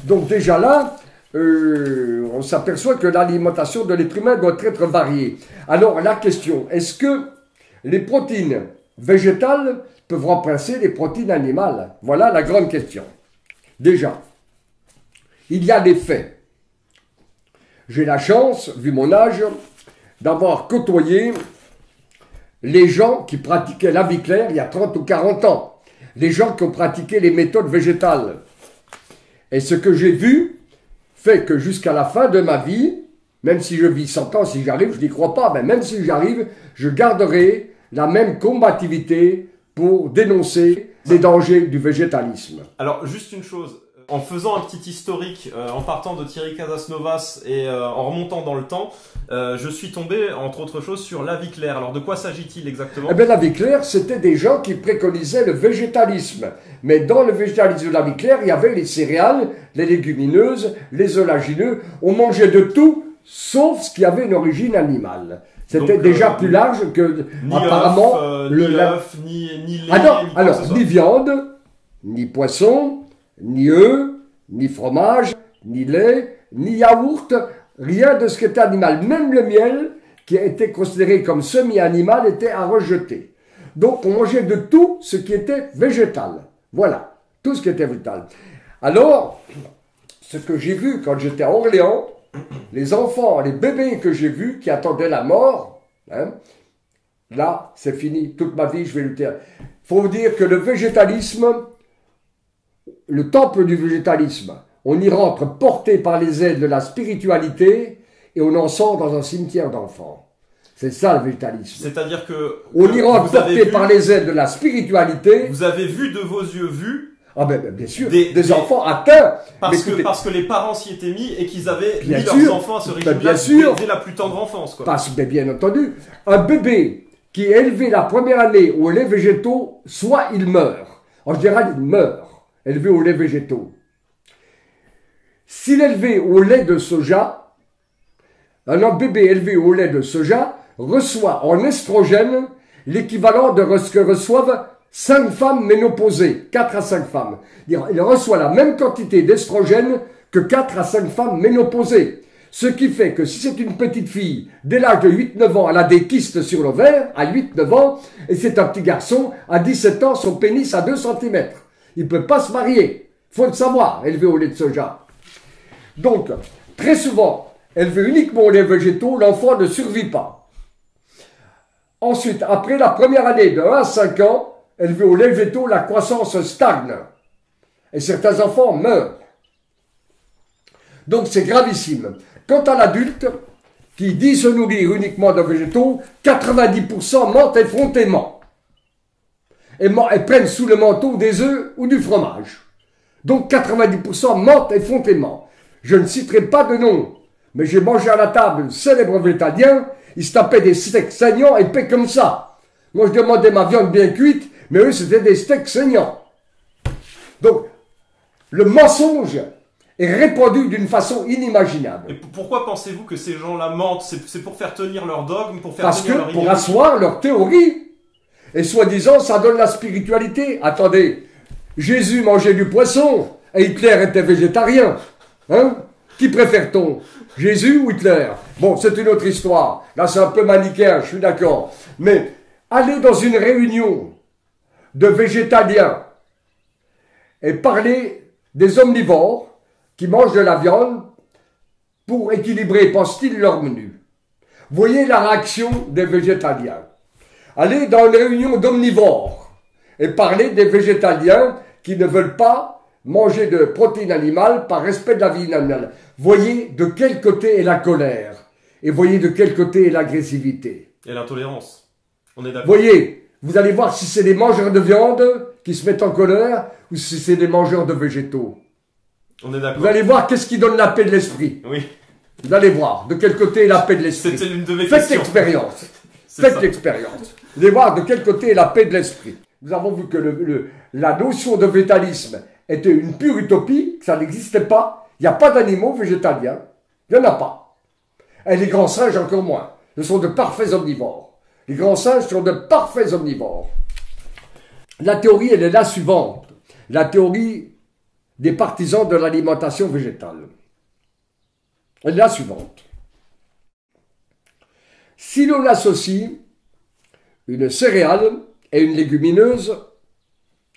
Donc déjà là, on s'aperçoit que l'alimentation de l'être humain doit être variée. Alors la question, est-ce que les protéines végétales peuvent remplacer les protéines animales? Voilà la grande question. Déjà, il y a des faits. J'ai la chance, vu mon âge, d'avoir côtoyé les gens qui pratiquaient la vie claire il y a 30 ou 40 ans. Les gens qui ont pratiqué les méthodes végétales. Et ce que j'ai vu fait que jusqu'à la fin de ma vie, même si je vis 100 ans, si j'arrive, je n'y crois pas, mais même si j'arrive, je garderai la même combativité pour dénoncer les dangers du végétalisme. Alors, juste une chose. En faisant un petit historique, en partant de Thierry Casasnovas et en remontant dans le temps, je suis tombé, entre autres choses, sur la vie claire. Alors, de quoi s'agit-il exactement? Eh bien, la vie claire, c'était des gens qui préconisaient le végétalisme. Mais dans le végétalisme de la vie claire, il y avait les céréales, les légumineuses, les oléagineux. On mangeait de tout, sauf ce qui avait une origine animale. C'était déjà plus large que, ni apparemment... ni œuf, ni lait, ah non, ni alors, ni viande, ni poisson, ni œufs, ni fromage, ni lait, ni yaourt, rien de ce qui était animal. Même le miel, qui a été considéré comme semi-animal, était à rejeter. Donc on mangeait de tout ce qui était végétal. Voilà, tout ce qui était végétal. Alors, ce que j'ai vu quand j'étais à Orléans, les enfants, les bébés que j'ai vus qui attendaient la mort, hein, là, c'est fini, toute ma vie, je vais lutter. Il faut vous dire que le végétalisme, le temple du végétalisme, on y rentre porté par les ailes de la spiritualité et on en sort dans un cimetière d'enfants. C'est ça le végétalisme. C'est-à-dire que on y rentre porté par les ailes de la spiritualité. Vous avez vu de vos yeux ah ben, bien sûr, des enfants atteints. Parce que les parents s'y étaient mis et qu'ils avaient mis leurs enfants à ce régime-là dès la plus tendre enfance. Quoi. Parce que bien entendu, un bébé qui est élevé la première année au lait végétaux, soit il meurt. En général, il meurt, élevé au lait végétaux. S'il est élevé au lait de soja, un bébé élevé au lait de soja reçoit en estrogène l'équivalent de ce que reçoivent 5 femmes ménopausées, 4 à 5 femmes. Il reçoit la même quantité d'estrogène que 4 à 5 femmes ménopausées. Ce qui fait que si c'est une petite fille, dès l'âge de 8-9 ans, elle a des kystes sur l'ovaire, à 8-9 ans, et c'est un petit garçon, à 17 ans, son pénis a 2 cm. Il ne peut pas se marier. Il faut le savoir, élevé au lait de soja. Donc, très souvent, élevé uniquement au lait végétaux, l'enfant ne survit pas. Ensuite, après la première année de 1 à 5 ans, élevé au lait végétaux, la croissance stagne. Et certains enfants meurent. Donc c'est gravissime. Quant à l'adulte, qui dit se nourrir uniquement de végétaux, 90% mentent effrontément. Et prennent sous le manteau des œufs ou du fromage. Donc 90% mentent effrontément. Je ne citerai pas de nom, mais j'ai mangé à la table célèbre végétalien, ils se tapaient des steaks saignants épais comme ça. Moi je demandais ma viande bien cuite, mais eux c'était des steaks saignants. Donc, le mensonge est répandu d'une façon inimaginable. Et pourquoi pensez-vous que ces gens-là mentent? C'est pour faire tenir leur dogme, pour faire tenir leur idéologie? Pour asseoir leur théorie. Et soi-disant, ça donne la spiritualité. Attendez, Jésus mangeait du poisson et Hitler était végétarien. Hein? Qui préfère-t-on? Jésus ou Hitler? Bon, c'est une autre histoire. Là, c'est un peu manichéen, je suis d'accord. Mais aller dans une réunion de végétaliens et parler des omnivores qui mangent de la viande pour équilibrer, pense-t-il, leur menu. Voyez la réaction des végétaliens. Allez dans une réunion d'omnivores et parler des végétaliens qui ne veulent pas manger de protéines animales par respect de la vie animale. Voyez de quel côté est la colère et voyez de quel côté est l'agressivité. Et l'intolérance. On est d'accord. Voyez, vous allez voir si c'est des mangeurs de viande qui se mettent en colère ou si c'est des mangeurs de végétaux. On est d'accord. Vous allez voir qu'est-ce qui donne la paix de l'esprit. Oui. Vous allez voir de quel côté est la paix de l'esprit. C'était l'une de mes questions. questions. Faites l'expérience. Faites l'expérience. Vous allez voir de quel côté est la paix de l'esprit. Nous avons vu que la notion de végétalisme était une pure utopie, que ça n'existait pas. Il n'y a pas d'animaux végétaliens. Il n'y en a pas. Et les grands singes encore moins. Ce sont de parfaits omnivores. Les grands singes sont de parfaits omnivores. La théorie, elle est la suivante. La théorie des partisans de l'alimentation végétale. Elle est la suivante. Si l'on associe une céréale et une légumineuse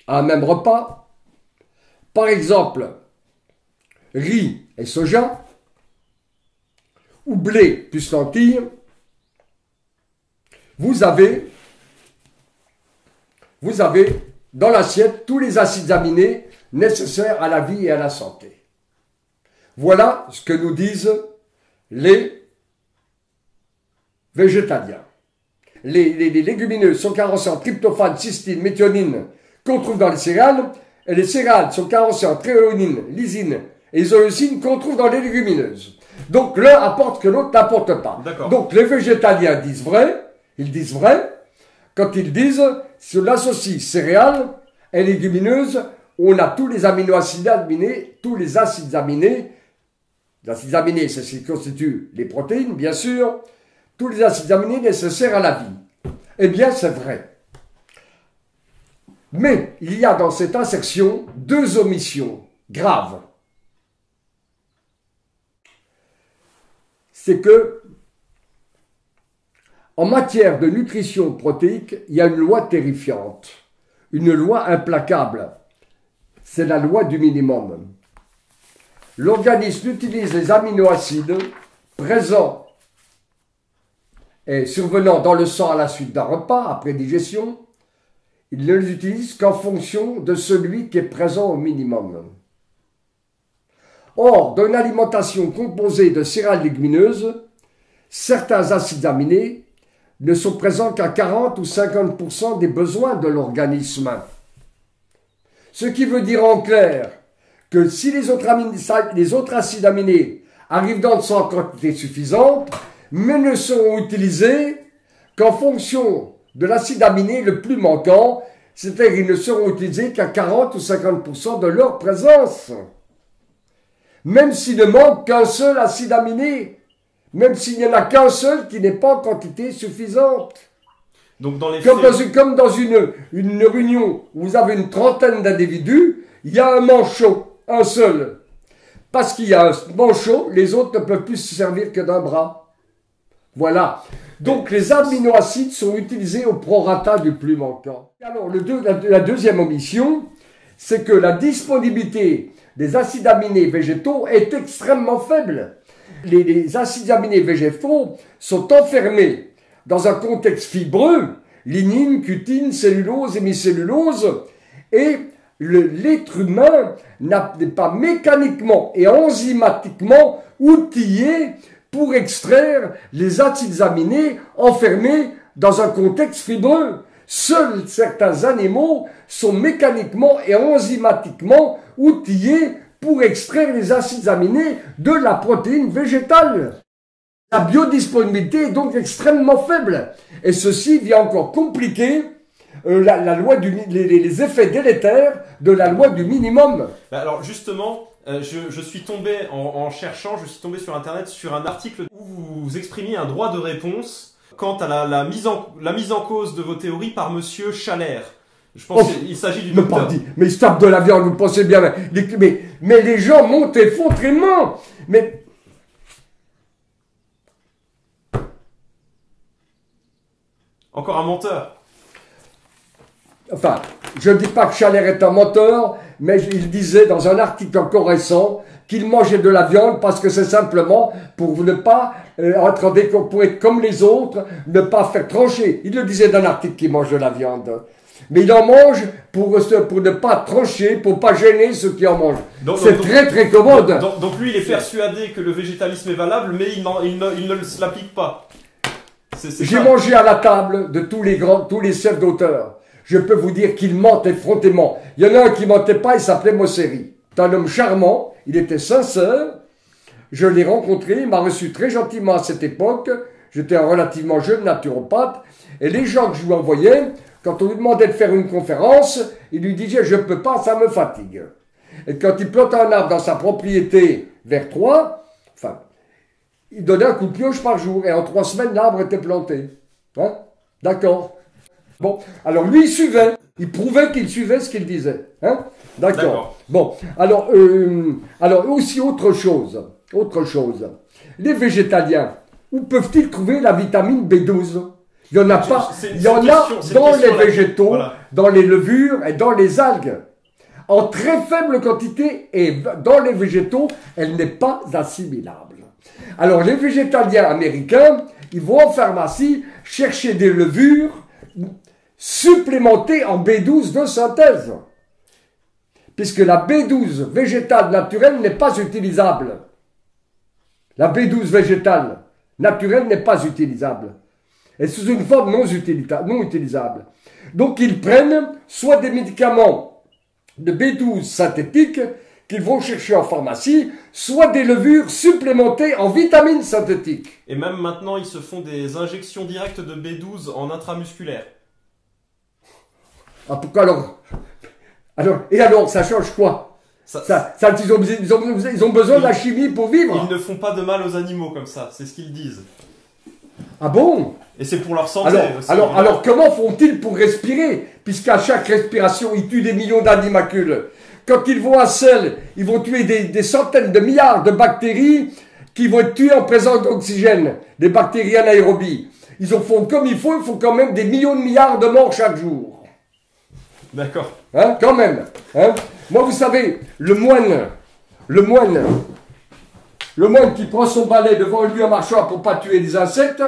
à un même repas, par exemple riz et soja, ou blé plus lentilles, vous avez dans l'assiette tous les acides aminés nécessaires à la vie et à la santé. Voilà ce que nous disent les végétaliens. Les légumineuses sont carencées en tryptophane, cystine, méthionine qu'on trouve dans les céréales, et les céréales sont carencées en tréonine, lysine et isoleucine qu'on trouve dans les légumineuses. Donc l'un apporte que l'autre n'apporte pas. Donc les végétaliens disent vrai, ils disent vrai, quand ils disent, si on associe céréales et légumineuses, on a tous les aminoacides aminés, tous les acides aminés. Les acides aminés, c'est ce qui constitue les protéines, bien sûr. Tous les acides aminés nécessaires à la vie. Eh bien, c'est vrai. Mais il y a dans cette insertion deux omissions graves. C'est que, en matière de nutrition protéique, il y a une loi terrifiante, une loi implacable. C'est la loi du minimum. L'organisme utilise les aminoacides présents et survenant dans le sang à la suite d'un repas, après digestion. Il ne les utilise qu'en fonction de celui qui est présent au minimum. Or, dans une alimentation composée de céréales légumineuses, certains acides aminés ne sont présents qu'à 40 ou 50% des besoins de l'organisme. Ce qui veut dire en clair que si les autres acides aminés arrivent dans le sang en quantité suffisante, mais ne seront utilisés qu'en fonction de l'acide aminé le plus manquant, c'est-à-dire qu'ils ne seront utilisés qu'à 40 ou 50% de leur présence. Même s'il ne manque qu'un seul acide aminé, même s'il n'y en a qu'un seul qui n'est pas en quantité suffisante. Donc dans les comme dans une réunion où vous avez une trentaine d'individus, il y a un manchot, un seul. Parce qu'il y a un manchot, les autres ne peuvent plus se servir que d'un bras. Voilà. Donc les aminoacides sont utilisés au prorata du plus manquant. Alors la deuxième omission, c'est que la disponibilité des acides aminés végétaux est extrêmement faible. Les acides aminés végétaux sont enfermés dans un contexte fibreux, lignine, cutine, cellulose, hémicellulose, et l'être humain n'est pas mécaniquement et enzymatiquement outillé pour extraire les acides aminés enfermés dans un contexte fibreux. Seuls certains animaux sont mécaniquement et enzymatiquement outillés pour extraire les acides aminés de la protéine végétale. La biodisponibilité est donc extrêmement faible. Et ceci vient encore compliquer les effets délétères de la loi du minimum. Alors justement, je suis tombé, en cherchant, je suis tombé sur Internet sur un article où vous exprimiez un droit de réponse quant à la mise en cause de vos théories par Monsieur Chalère. Je pense qu'il s'agit du docteur. Mais il se tape de la viande, vous pensez bien. Mais les gens montent effondrément. Mais... Encore un menteur. Enfin, je ne dis pas que Chalère est un menteur, mais il disait dans un article encore récent qu'il mangeait de la viande parce que c'est simplement pour ne pas pour être comme les autres, ne pas faire trancher. Il le disait dans un article qu'il mange de la viande. Mais il en mange pour ne pas trancher, pour ne pas gêner ceux qui en mangent. C'est très très commode. Donc lui, il est persuadé que le végétalisme est valable, mais il ne l'applique pas. J'ai mangé à la table de tous les chefs d'auteur. Je peux vous dire qu'ils mentent effrontément. Il y en a un qui mentait pas, il s'appelait Mosseri. C'est un homme charmant, il était sincère. Je l'ai rencontré, il m'a reçu très gentiment à cette époque. J'étais un relativement jeune naturopathe. Et les gens que je lui envoyais, quand on lui demandait de faire une conférence, il lui disait « je peux pas, ça me fatigue ». Et quand il plantait un arbre dans sa propriété vers Troyes, enfin, il donnait un coup de pioche par jour. Et en 3 semaines, l'arbre était planté. Hein? D'accord. Bon, alors lui, il suivait. Il prouvait qu'il suivait ce qu'il disait. Hein? D'accord. Bon, alors aussi autre chose. Les végétaliens, où peuvent-ils trouver la vitamine B12? Il y en a pas. Il y en a dans les végétaux, voilà, dans les levures et dans les algues. En très faible quantité, et dans les végétaux, elle n'est pas assimilable. Alors, les végétaliens américains, ils vont en pharmacie chercher des levures supplémentées en B12 de synthèse. Puisque la B12 végétale naturelle n'est pas utilisable. La B12 végétale naturelle n'est pas utilisable. Et sous une forme non utilisable. Donc ils prennent soit des médicaments de B12 synthétiques qu'ils vont chercher en pharmacie, soit des levures supplémentées en vitamines synthétiques. Et même maintenant, ils se font des injections directes de B12 en intramusculaire. Ah, pourquoi alors, ça change quoi? Ils ont besoin de la chimie pour vivre. Ils ne font pas de mal aux animaux comme ça, c'est ce qu'ils disent. Ah bon? Et c'est pour leur santé aussi. Alors comment font-ils pour respirer? Puisqu'à chaque respiration, ils tuent des millions d'animacules. Quand ils vont à sel, ils vont tuer des centaines de milliards de bactéries qui vont être tuées en présence d'oxygène, des bactéries anaérobies. Ils en font comme il faut quand même des millions de milliards de morts chaque jour. D'accord. Hein, quand même. Hein? Moi, vous savez, le moine qui prend son balai devant lui en marchant pour pas tuer des insectes,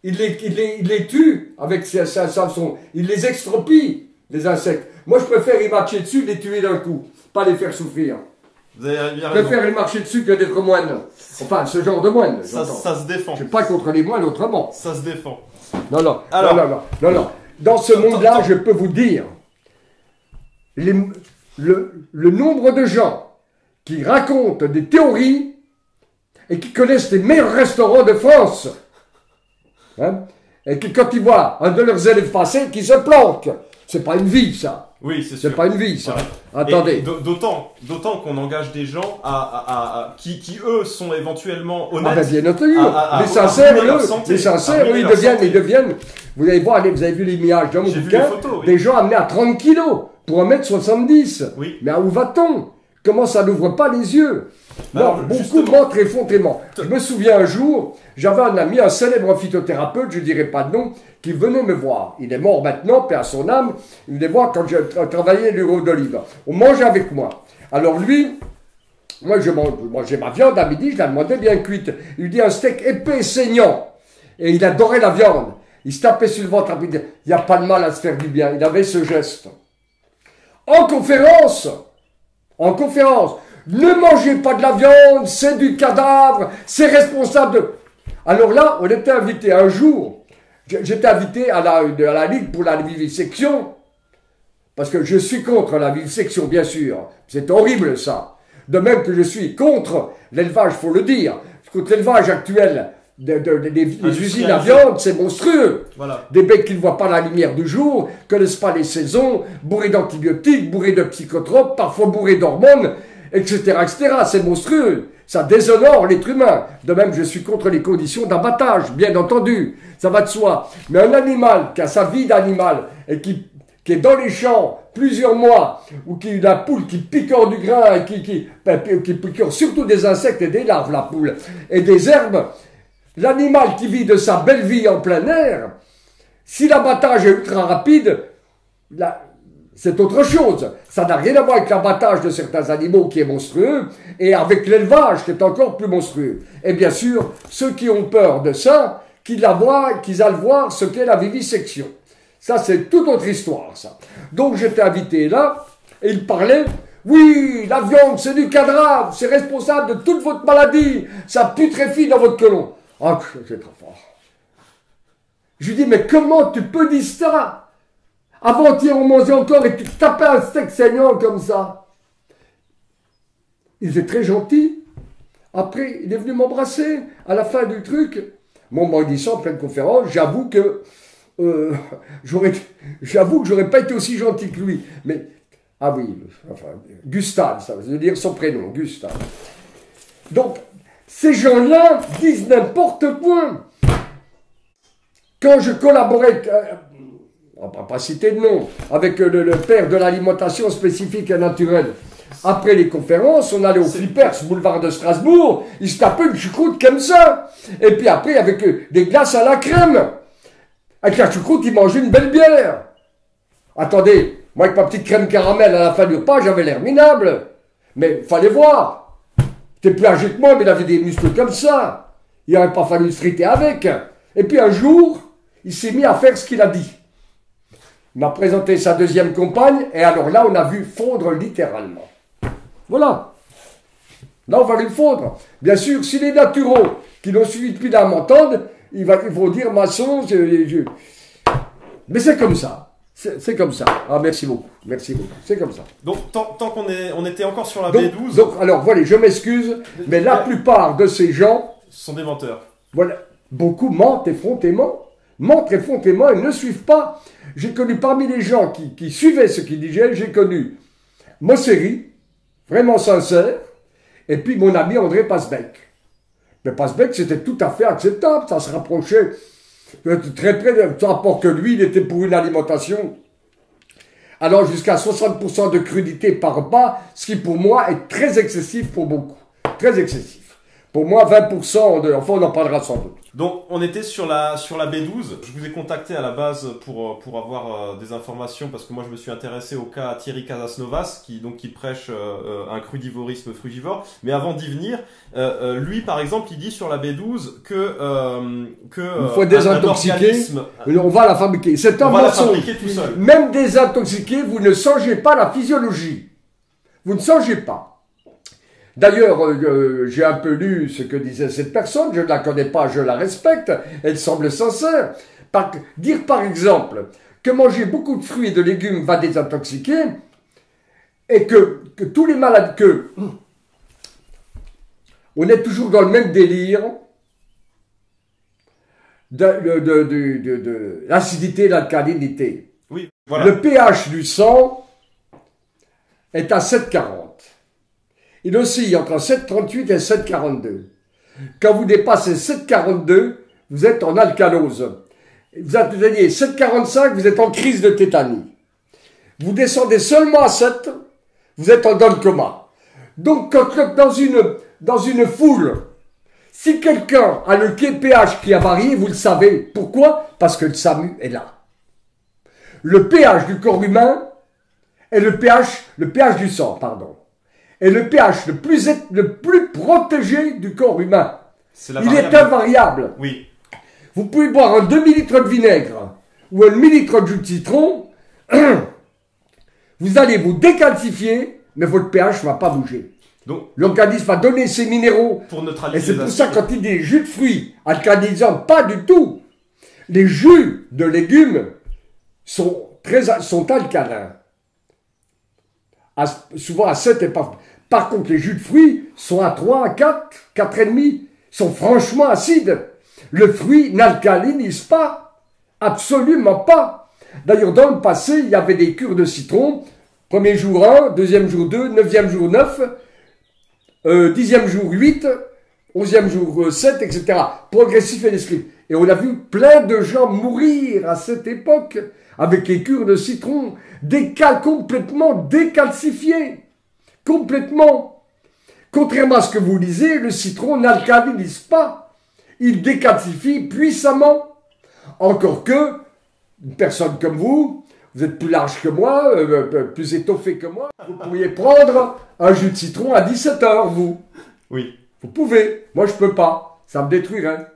il les tue avec il les extropie, les insectes. Moi, je préfère y marcher dessus, les tuer d'un coup, pas les faire souffrir. Vous avez bien Je raison. préfère les marcher dessus que d'être moine. Enfin, ce genre de moine. Ça se défend. Je ne suis pas contre les moines autrement. Ça se défend. Non, non. Alors, non. Dans ce monde-là, je peux vous dire, le nombre de gens qui racontent des théories et qui connaissent les meilleurs restaurants de France, hein, et qui, quand ils voient un de leurs élèves passer, qui se planquent. C'est pas une vie, ça. Oui, c'est sûr. C'est pas une vie, ça. Ouais. Attendez. D'autant qu'on engage des gens qui eux sont éventuellement Ah honnêtes. ben bien entendu. à Les sincères, ruiner leur eux, santé, les sincères, à ruiner eux, leur ils deviennent. Vous allez voir, vous avez vu l'image dans mon J'ai vu bouquin, les photos, oui. des gens amenés à 30 kilos pour 1m70. Oui. Mais à où va-t-on? Comment ça n'ouvre pas les yeux? Non, Alors, beaucoup justement- mentent effrontément. Je me souviens un jour, j'avais un ami, un célèbre phytothérapeute, je dirais pas de nom, qui venait me voir. Il est mort maintenant, paix à son âme. Il venait voir quand je travaillais l'Euro d'Olive. On mangeait avec moi. Alors lui, moi je mangeais ma viande à midi, je la demandais bien cuite. Il lui dit un steak épais, saignant. Et il adorait la viande. Il se tapait sur le ventre, il disait, il n'y a pas de mal à se faire du bien. Il avait ce geste. En conférence, ne mangez pas de la viande, c'est du cadavre, c'est responsable de... Alors là, on était invité un jour, j'étais invité à la Ligue pour la vivisection, parce que je suis contre la vivisection, bien sûr. C'est horrible, ça. De même que je suis contre l'élevage, faut le dire. Contre l'élevage actuel des usines à viande, c'est monstrueux. Voilà. Des bêtes qui ne voient pas la lumière du jour, connaissent pas les saisons, bourrés d'antibiotiques, bourrés de psychotropes, parfois bourrés d'hormones, etc., etc. C'est monstrueux. Ça déshonore l'être humain. De même, je suis contre les conditions d'abattage, bien entendu. Ça va de soi. Mais un animal qui a sa vie d'animal et qui est dans les champs plusieurs mois, ou qui la poule qui picore du grain et qui picore surtout des insectes et des larves, la poule, et des herbes, l'animal qui vit de sa belle vie en plein air, si l'abattage est ultra rapide, c'est autre chose. Ça n'a rien à voir avec l'abattage de certains animaux qui est monstrueux et avec l'élevage qui est encore plus monstrueux. Et bien sûr, ceux qui ont peur de ça, qu'ils aillent voir ce qu'est la vivisection. Ça, c'est toute autre histoire, ça. Donc, j'étais invité là, et il parlait, oui, la viande, c'est du cadavre, c'est responsable de toute votre maladie, ça putréfie dans votre côlon. Ah, c'est trop fort. Je lui dis, mais comment tu peux dire ça? Avant-hier, on mangeait encore et tu tapais un steak saignant comme ça. Il était très gentil. Après, il est venu m'embrasser à la fin du truc. Bon, moi, il dit ça en pleine conférence. J'avoue que j'aurais pas été aussi gentil que lui. Mais, ah oui, enfin, Gustave, ça veut dire son prénom, Gustave. Donc, ces gens-là disent n'importe quoi. Quand je collaborais, on ne va pas citer de nom, avec le père de l'alimentation spécifique et naturelle, après les conférences, on allait au Flippers, boulevard de Strasbourg, il se tapait une choucroute comme ça. Et puis après, avec des glaces à la crème. Avec la choucroute, il mangeait une belle bière. Attendez, moi avec ma petite crème caramel à la fin du repas, j'avais l'air minable. Mais fallait voir. T'es plus âgé que moi, mais il avait des muscles comme ça. Il n'aurait pas fallu se friter avec. Et puis un jour, il s'est mis à faire ce qu'il a dit. Il m'a présenté sa deuxième compagne, et alors là, on a vu fondre littéralement. Voilà. Là, on va lui fondre. Bien sûr, si les naturaux qui l'ont suivi depuis là m'entendent, ils vont dire maçon, mais c'est comme ça. C'est comme ça. Ah, merci beaucoup. Merci beaucoup. C'est comme ça. Donc, tant on était encore sur la B12. Donc, alors, voilà, je m'excuse, mais la plupart de ces gens, ce sont des menteurs. Voilà, beaucoup mentent effrontément. Mentent effrontément et ne suivent pas. J'ai connu parmi les gens qui suivaient ce qu'ils disaient, j'ai connu Mosseri, vraiment sincère, et puis mon ami André Pasbeck. Mais Pasbeck, c'était tout à fait acceptable, ça se rapprochait très près de rapport que lui, il était pour une alimentation. Alors jusqu'à 60% de crudité par repas, ce qui pour moi est très excessif pour beaucoup. Très excessif. Pour moi, 20%, enfin on en parlera sans doute. Donc on était sur la B12. Je vous ai contacté à la base pour avoir des informations parce que moi je me suis intéressé au cas Thierry Casasnovas qui prêche un crudivorisme frugivore. Mais avant d'y venir, lui par exemple il dit sur la B12 il faut désintoxiquer. On va la fabriquer. C'est un mensonge. Tout seul. Même désintoxiquer, vous ne changez pas la physiologie. Vous ne changez pas. D'ailleurs, j'ai un peu lu ce que disait cette personne, je ne la connais pas, je la respecte, elle semble sincère. Dire par exemple que manger beaucoup de fruits et de légumes va désintoxiquer, et que tous les malades, on est toujours dans le même délire de l'acidité et l'alcalinité. Oui, voilà. Le pH du sang est à 7,40. Il oscille entre 7,38 et 7,42. Quand vous dépassez 7,42, vous êtes en alcalose. Vous atteignez 7,45, vous êtes en crise de tétanie. Vous descendez seulement à 7, vous êtes dans le coma. Donc, dans une foule, si quelqu'un a le pH qui a varié, vous le savez. Pourquoi? Parce que le SAMU est là. Le pH du corps humain est le pH du sang, pardon, est le pH le plus protégé du corps humain. Il est invariable. Oui. Vous pouvez boire un demi-litre de vinaigre ou un demi-litre de jus de citron, vous allez vous décalcifier, mais votre pH ne va pas bouger. Donc, l'organisme va donner ses minéraux. Pour neutraliser. Et c'est pour ça quand il dit des jus de fruits alcalinisants, pas du tout. Les jus de légumes sont alcalins. Souvent à 7 et pas. Par contre, les jus de fruits sont à 3, à 4, 4,5, sont franchement acides. Le fruit n'alcalinise pas. Absolument pas. D'ailleurs, dans le passé, il y avait des cures de citron. Premier jour 1, deuxième jour 2, 9e jour 9, 10e jour 8, 11e jour 7, etc. Progressif et descriptif. Et on a vu plein de gens mourir à cette époque avec les cures de citron, complètement décalcifiés. Complètement. Contrairement à ce que vous lisez, le citron n'alcalinise pas. Il décalcifie puissamment. Encore que, une personne comme vous êtes plus large que moi, plus étoffé que moi, vous pourriez prendre un jus de citron à 17 heures, vous. Oui. Vous pouvez. Moi, je peux pas. Ça me détruirait.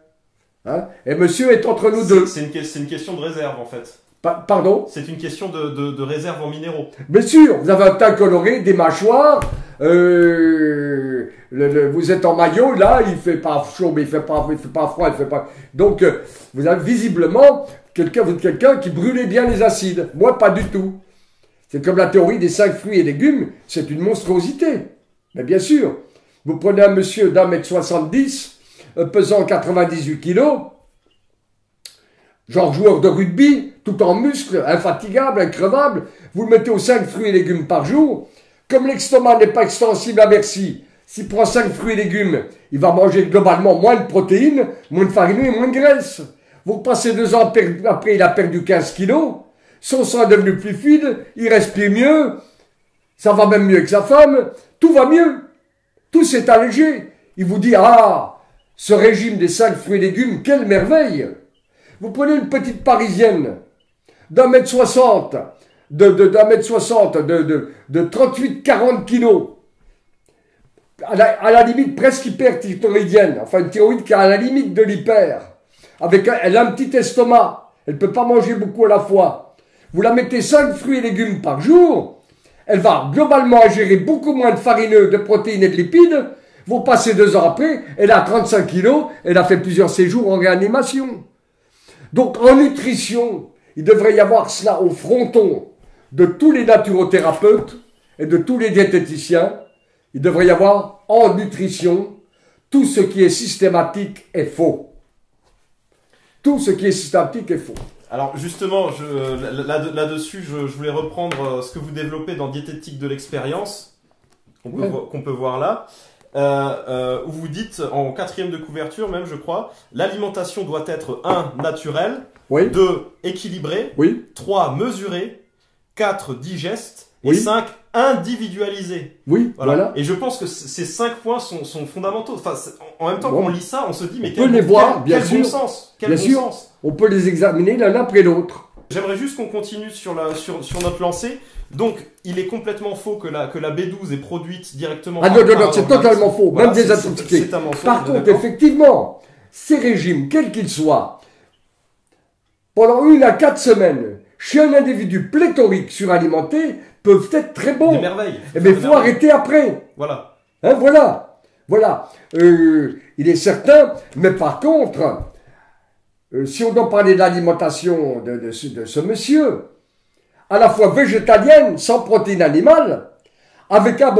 Hein? Et monsieur est entre nous deux. C'est une question de réserve, en fait. Pardon? C'est une question de réserve en minéraux. Bien sûr, vous avez un teint coloré, des mâchoires, vous êtes en maillot, là, il fait pas chaud, mais il fait pas froid, il fait pas... Donc, vous avez visiblement vous êtes quelqu'un qui brûlait bien les acides. Moi, pas du tout. C'est comme la théorie des 5 fruits et légumes, c'est une monstruosité. Mais bien sûr, vous prenez un monsieur d'1,70 m, pesant 98 kilos, genre joueur de rugby, tout en muscles, infatigable, increvable, vous le mettez aux 5 fruits et légumes par jour. Comme l'estomac n'est pas extensible à merci, s'il prend 5 fruits et légumes, il va manger globalement moins de protéines, moins de farine et moins de graisse. Vous passez 2 ans après, il a perdu 15 kilos, son sang est devenu plus fluide, il respire mieux, ça va même mieux que sa femme, tout va mieux, tout s'est allégé. Il vous dit, ah, ce régime des 5 fruits et légumes, quelle merveille! Vous prenez une petite parisienne d'1,60 m, de 38-40 kilos, à la limite presque hyperthyroïdienne, enfin une thyroïde qui est à la limite de l'hyper, elle a un petit estomac, elle ne peut pas manger beaucoup à la fois. Vous la mettez 5 fruits et légumes par jour, elle va globalement ingérer beaucoup moins de farineux, de protéines et de lipides. Vous passez 2 ans après, elle a 35 kilos, elle a fait plusieurs séjours en réanimation. Donc en nutrition, il devrait y avoir cela au fronton de tous les naturothérapeutes et de tous les diététiciens. Il devrait y avoir en nutrition tout ce qui est systématique est faux. Tout ce qui est systématique est faux. Alors justement, là-dessus, je voulais reprendre ce que vous développez dans Diététique de l'expérience, qu'on peut voir là. Où vous dites, en 4e de couverture même, je crois, l'alimentation doit être 1. Naturelle, 2. Équilibrée, 3. Mesurée, 4. Digeste, et 5. Individualisée. Voilà. Et je pense que ces 5 points sont fondamentaux. Enfin, en même temps qu'on lit ça, on se dit, mais quel bon sens. Quel bon sens. On peut les examiner l'un après l'autre. J'aimerais juste qu'on continue sur notre lancée. Donc, il est complètement faux que la B12 est produite directement. Ah non, c'est totalement faux, voilà, même désintoxiqué. C'est un mensonge. Par contre, effectivement, ces régimes, quels qu'ils soient, pendant 1 à 4 semaines, chez un individu pléthorique suralimenté, peuvent être très bons. Des merveilles. Mais il faut arrêter après. Voilà. Hein, voilà. Voilà. Il est certain, mais par contre, si on doit parler de l'alimentation de ce monsieur, à la fois végétalienne, sans protéines animales, avec un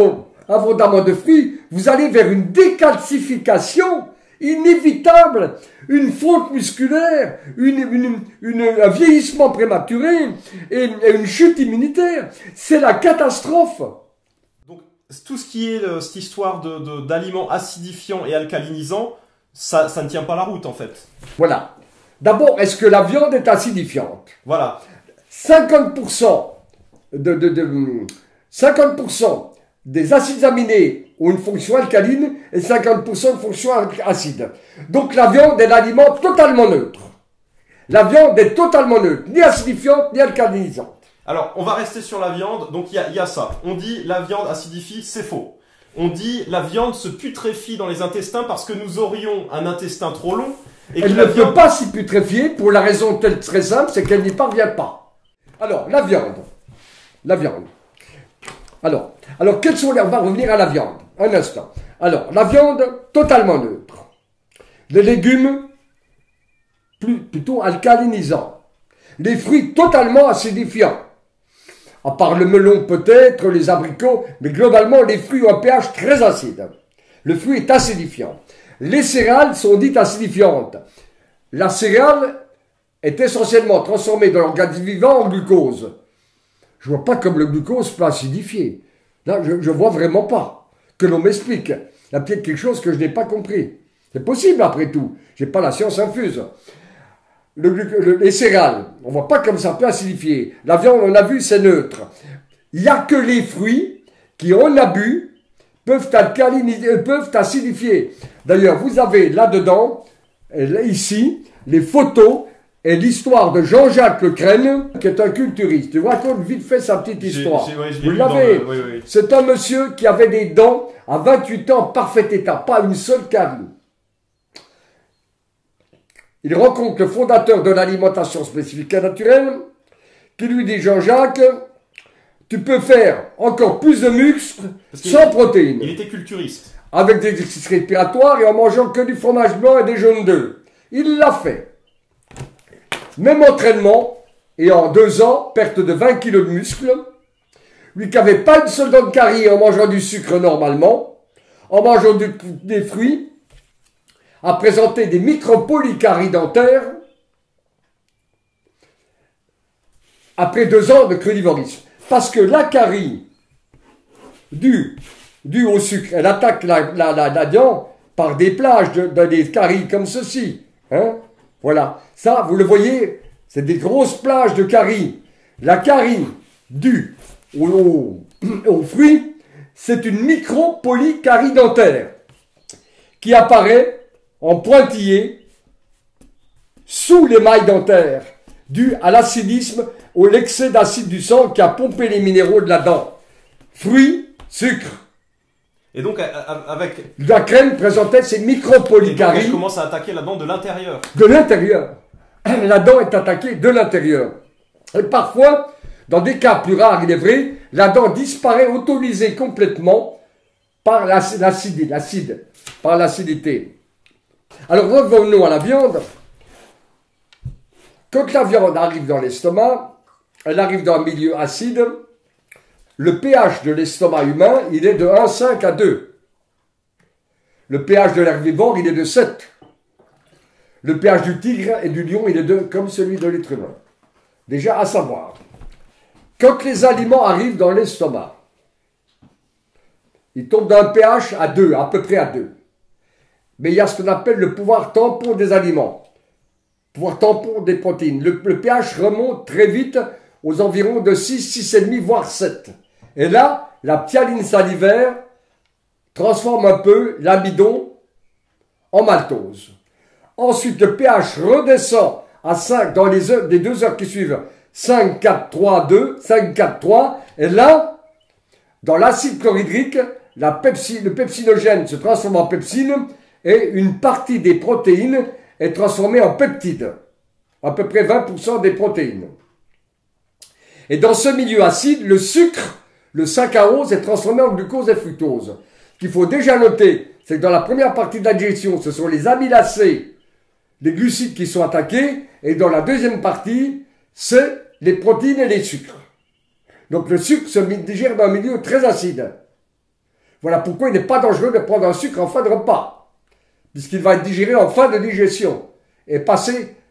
abondamment de fruits, vous allez vers une décalcification inévitable, une fonte musculaire, un vieillissement prématuré et une chute immunitaire. C'est la catastrophe. Donc, tout ce qui est cette histoire d'aliments acidifiants et alcalinisants, ça ne tient pas la route, en fait. Voilà. D'abord, est-ce que la viande est acidifiante? Voilà. 50% 50% des acides aminés ont une fonction alcaline et 50% une fonction acide. Donc la viande est l'aliment totalement neutre. La viande est totalement neutre, ni acidifiante, ni alcalinisante. Alors, on va rester sur la viande. Donc, il y a ça. On dit la viande acidifie, c'est faux. On dit la viande se putréfie dans les intestins parce que nous aurions un intestin trop long. Et elle ne peut pas s'y putréfier pour la raison très simple, c'est qu'elle n'y parvient pas. Alors, la viande. La viande. Alors, quels sont les... On va revenir à la viande. Un instant. Alors, la viande, totalement neutre. Les légumes, plutôt alcalinisants. Les fruits, totalement acidifiants. À part le melon peut-être, les abricots, mais globalement, les fruits ont un pH très acide. Le fruit est acidifiant. Les céréales sont dites acidifiantes. La céréale est essentiellement transformée dans l'organisme vivant en glucose. Je vois pas comme le glucose peut acidifier. Là, je vois vraiment pas. Que l'on m'explique. Il y a peut-être quelque chose que je n'ai pas compris. C'est possible après tout. J'ai pas la science infuse. Les céréales, on voit pas comme ça peut acidifier. La viande, on a vu, c'est neutre. Il n'y a que les fruits qui, en abus, peuvent acidifier. D'ailleurs, vous avez là-dedans, ici, les photos et l'histoire de Jean-Jacques Lecrène, qui est un culturiste. Je vous raconte vite fait sa petite histoire. Vous l'avez. Oui. C'est un monsieur qui avait des dents à 28 ans en parfait état, pas une seule carie. Il rencontre le fondateur de l'alimentation spécifique et naturelle, qui lui dit, Jean-Jacques, tu peux faire encore plus de muscles sans protéines. Il était culturiste. Avec des exercices respiratoires et en mangeant que du fromage blanc et des jaunes d'œufs. Il l'a fait. Même entraînement, et en 2 ans, perte de 20 kilos de muscles. Lui qui n'avait pas une seule dent de carie en mangeant du sucre normalement, en mangeant des fruits, a présenté des micropolycaries dentaires après 2 ans de crudivorisme. Parce que la carie due au sucre, elle attaque la dent par des plages des caries comme ceci. Hein? Voilà. Ça, vous le voyez, c'est des grosses plages de caries. La carie due aux fruits, c'est une micropolycarie dentaire qui apparaît en pointillé sous l'émail dentaire, dû à l'acidisme ou l'excès d'acide du sang qui a pompé les minéraux de la dent. Fruits, sucre. Et donc, avec... La crème présentait ces micropolycaries. Elle commence à attaquer la dent de l'intérieur. De l'intérieur. La dent est attaquée de l'intérieur. Et parfois, dans des cas plus rares, il est vrai, la dent disparaît autorisée complètement par par l'acidité. Alors revenons à la viande. Quand la viande arrive dans l'estomac, elle arrive dans un milieu acide. Le pH de l'estomac humain, il est de 1,5 à 2. Le pH de l'herbivore, il est de 7. Le pH du tigre et du lion, il est comme celui de l'être humain. Déjà à savoir, quand les aliments arrivent dans l'estomac, ils tombent d'un pH à 2, à peu près à 2. Mais il y a ce qu'on appelle le pouvoir tampon des aliments, pouvoir tampon des protéines. Le pH remonte très vite aux environs de 6, 6,5, voire 7. Et là, la ptyaline salivaire transforme un peu l'amidon en maltose. Ensuite, le pH redescend à 5 dans les 2 heures qui suivent. 5, 4, 3, 2, 5, 4, 3. Et là, dans l'acide chlorhydrique, le pepsinogène se transforme en pepsine et une partie des protéines est transformée en peptides. À peu près 20% des protéines. Et dans ce milieu acide, le sucre, le saccharose est transformé en glucose et fructose. qu'il faut déjà noter, c'est que dans la première partie de la digestion, ce sont les amylacés, les glucides qui sont attaqués, et dans la deuxième partie, c'est les protéines et les sucres. Donc le sucre se digère dans un milieu très acide. Voilà pourquoi il n'est pas dangereux de prendre un sucre en fin de repas, puisqu'il va être digéré en fin de digestion, et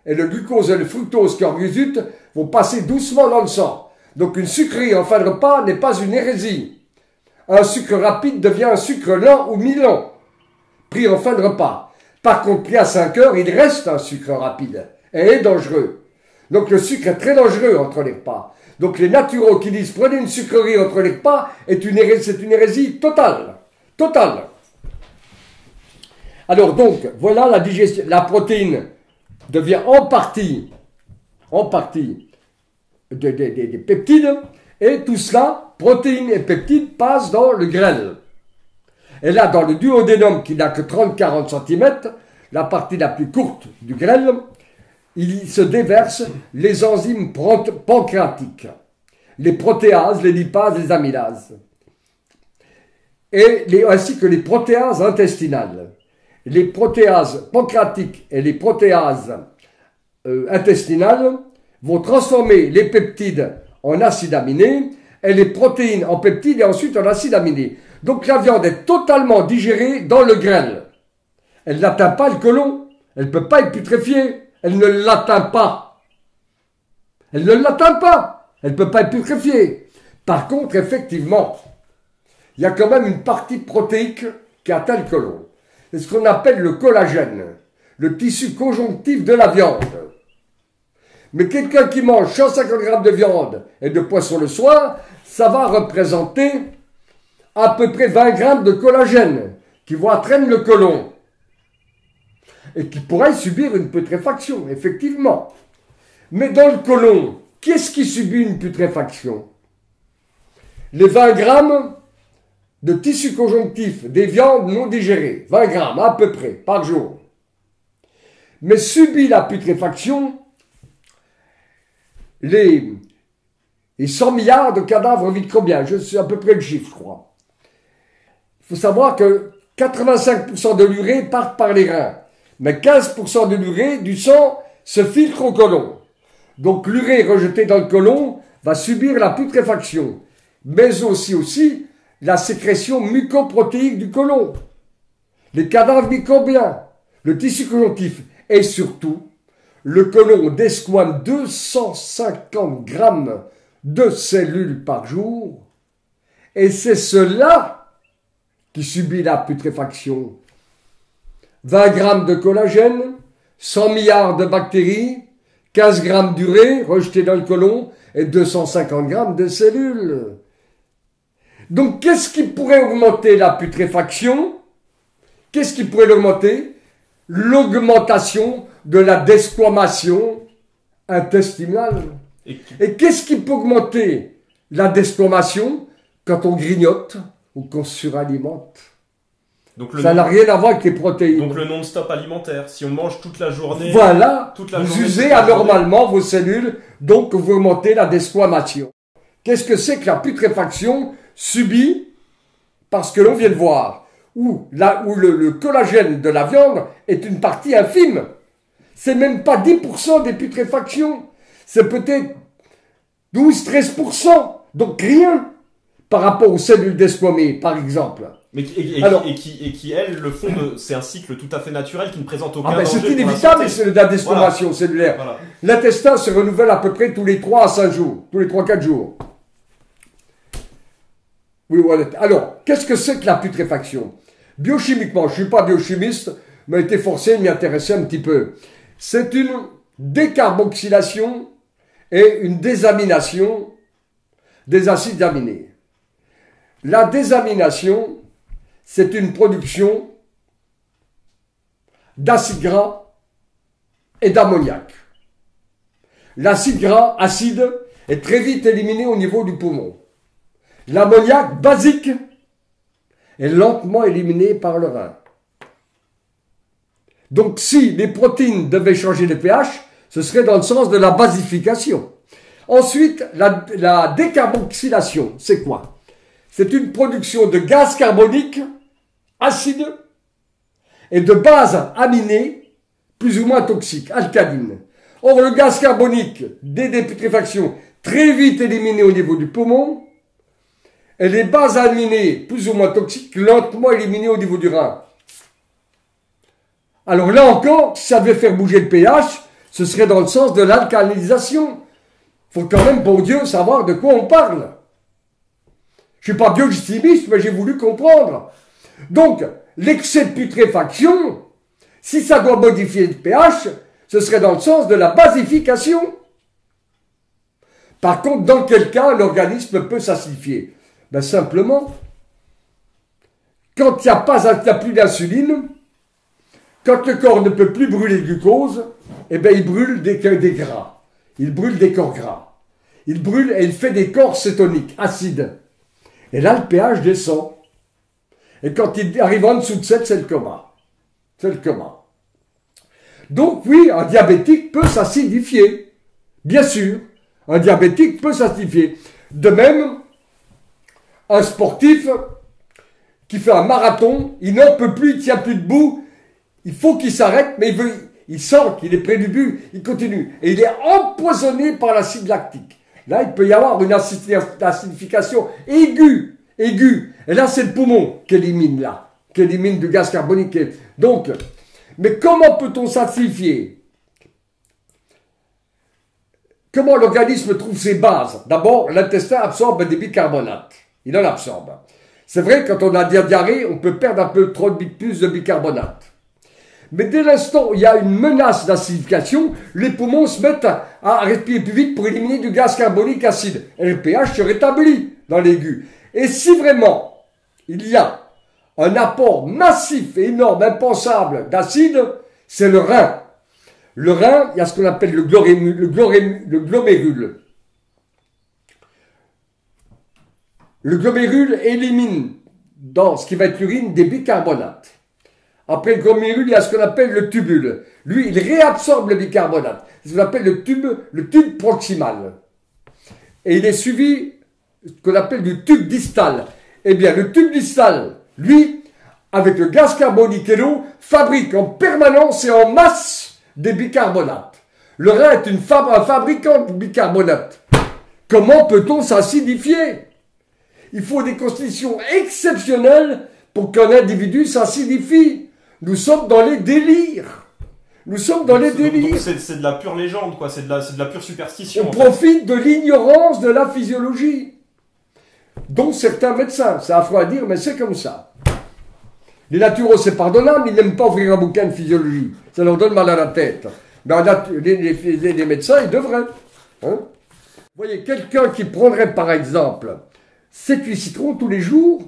le glucose et le fructose qui en résultent vont passer doucement dans le sang. Donc une sucrerie en fin de repas n'est pas une hérésie. Un sucre rapide devient un sucre lent ou mi-lent, pris en fin de repas. Par contre, pris à 5 heures, il reste un sucre rapide et est dangereux. Donc le sucre est très dangereux entre les repas. Donc les naturaux qui disent prenez une sucrerie entre les repas, c'est une hérésie totale. Totale. Alors donc, voilà la digestion. La protéine devient en partie des peptides, et tout cela, protéines et peptides, passent dans le grêle. Et là, dans le duodénum, qui n'a que 30-40 cm, la partie la plus courte du grêle, il se déverse les enzymes pancréatiques, les protéases, les lipases, les amylases, ainsi que les protéases intestinales. Les protéases pancréatiques et les protéases intestinales vont transformer les peptides en acides aminés et les protéines en peptides et ensuite en acides aminés. Donc la viande est totalement digérée dans le grêle. Elle n'atteint pas le côlon, elle ne peut pas être putréfiée, elle ne l'atteint pas. Elle ne l'atteint pas, elle ne peut pas être putréfiée. Par contre, effectivement, il y a quand même une partie protéique qui atteint le côlon. C'est ce qu'on appelle le collagène, le tissu conjonctif de la viande. Mais quelqu'un qui mange 150 grammes de viande et de poisson le soir, ça va représenter à peu près 20 grammes de collagène qui vont atteindre le côlon et qui pourraient subir une putréfaction, effectivement. Mais dans le côlon, qui est-ce qui subit une putréfaction? Les 20 grammes de tissu conjonctif des viandes non digérées, 20 grammes à peu près par jour. Mais subit la putréfaction les 100 milliards de cadavres microbiens, je sais à peu près le chiffre, je crois. Il faut savoir que 85% de l'urée part par les reins, mais 15% de l'urée du sang se filtre au côlon. Donc l'urée rejetée dans le côlon va subir la putréfaction, mais aussi la sécrétion mucoprotéique du côlon, les cadavres microbiens, le tissu conjonctif et surtout le côlon desquame 250 grammes de cellules par jour, et c'est cela qui subit la putréfaction. 20 grammes de collagène, 100 milliards de bactéries, 15 grammes d'urée rejetée dans le côlon et 250 grammes de cellules. Donc qu'est-ce qui pourrait augmenter la putréfaction? Qu'est-ce qui pourrait l'augmenter? L'augmentation de la desquamation intestinale. Et qu'est-ce qui peut augmenter la desquamation quand on grignote ou qu'on suralimente? Donc ça n'a rien à voir avec les protéines. Donc le non-stop alimentaire, si on mange toute la journée... Voilà, vous usez anormalement vos cellules, donc vous augmentez la desquamation. Qu'est-ce que c'est que la putréfaction subie parce que l'on vient de voir, où le collagène de la viande est une partie infime. C'est même pas 10% des putréfactions. C'est peut-être 12-13%. Donc rien par rapport aux cellules desquamées, par exemple. Mais qui elles, le font c'est un cycle tout à fait naturel qui ne présente aucun danger. C'est inévitable, c'est la desquamation cellulaire. Voilà. L'intestin se renouvelle à peu près tous les 3 à 5 jours, tous les 3-4 jours. Oui, voilà. Alors, qu'est-ce que c'est que la putréfaction? Biochimiquement, je ne suis pas biochimiste, mais j'ai été forcé de m'y intéresser un petit peu. C'est une décarboxylation et une désamination des acides aminés. La désamination, c'est une production d'acides gras et d'ammoniac. L'acide gras, acide, est très vite éliminé au niveau du poumon. L'ammoniac, basique, est lentement éliminé par le rein. Donc si les protéines devaient changer de pH, ce serait dans le sens de la basification. Ensuite, la décarboxylation, c'est quoi? C'est une production de gaz carbonique acide et de bases aminées plus ou moins toxiques, alcalines. Or, le gaz carbonique des députréfactions très vite éliminé au niveau du poumon et les bases aminées plus ou moins toxiques lentement éliminées au niveau du rein. Alors là encore, si ça devait faire bouger le pH, ce serait dans le sens de l'alcalinisation. Il faut quand même, pour Dieu, savoir de quoi on parle. Je ne suis pas biochimiste, mais j'ai voulu comprendre. Donc, l'excès de putréfaction, si ça doit modifier le pH, ce serait dans le sens de la basification. Par contre, dans quel cas l'organisme peut s'acidifier? Ben simplement, quand il n'y a plus d'insuline, quand le corps ne peut plus brûler de glucose, eh ben il brûle des gras. Il brûle des corps gras. Il brûle et il fait des corps cétoniques, acides. Et là, le pH descend. Et quand il arrive en dessous de 7, c'est le coma. C'est le coma. Donc oui, un diabétique peut s'acidifier. Bien sûr, un diabétique peut s'acidifier. De même, un sportif qui fait un marathon, il n'en peut plus, il ne tient plus debout, il faut qu'il s'arrête, mais il sent qu'il est près du but, il continue. Et il est empoisonné par l'acide lactique. Là, il peut y avoir une acidification aiguë. Et là, c'est le poumon qui élimine du gaz carbonique. Donc, mais comment peut-on s'acidifier? Comment l'organisme trouve ses bases? D'abord, l'intestin absorbe des bicarbonates. Il en absorbe. C'est vrai, quand on a des diarrhées, on peut perdre un peu trop plus de bicarbonate. Mais dès l'instant où il y a une menace d'acidification, les poumons se mettent à respirer plus vite pour éliminer du gaz carbonique acide. Et le pH se rétablit dans l'aigu. Et si vraiment il y a un apport massif et énorme, impensable d'acide, c'est le rein. Le rein, il y a ce qu'on appelle le glomérule. Le glomérule élimine dans ce qui va être l'urine des bicarbonates. Après le glomérule, il y a ce qu'on appelle le tubule. Lui, il réabsorbe le bicarbonate. C'est ce qu'on appelle le tube proximal. Et il est suivi ce qu'on appelle du tube distal. Eh bien, le tube distal, lui, avec le gaz carbonique et l'eau, fabrique en permanence et en masse des bicarbonates. Le rein est un fabricant de bicarbonate. Comment peut-on s'acidifier? Il faut des conditions exceptionnelles pour qu'un individu s'acidifie. Nous sommes dans les délires. Nous sommes dans les délires. C'est de la pure légende, quoi. C'est de la pure superstition. On profite de l'ignorance de la physiologie, dont certains médecins. C'est affreux à dire, mais c'est comme ça. Les naturaux, c'est pardonnable, ils n'aiment pas ouvrir un bouquin de physiologie. Ça leur donne mal à la tête. Mais les médecins, ils devraient. Hein? Vous voyez, quelqu'un qui prendrait, par exemple, 7-8 citrons tous les jours,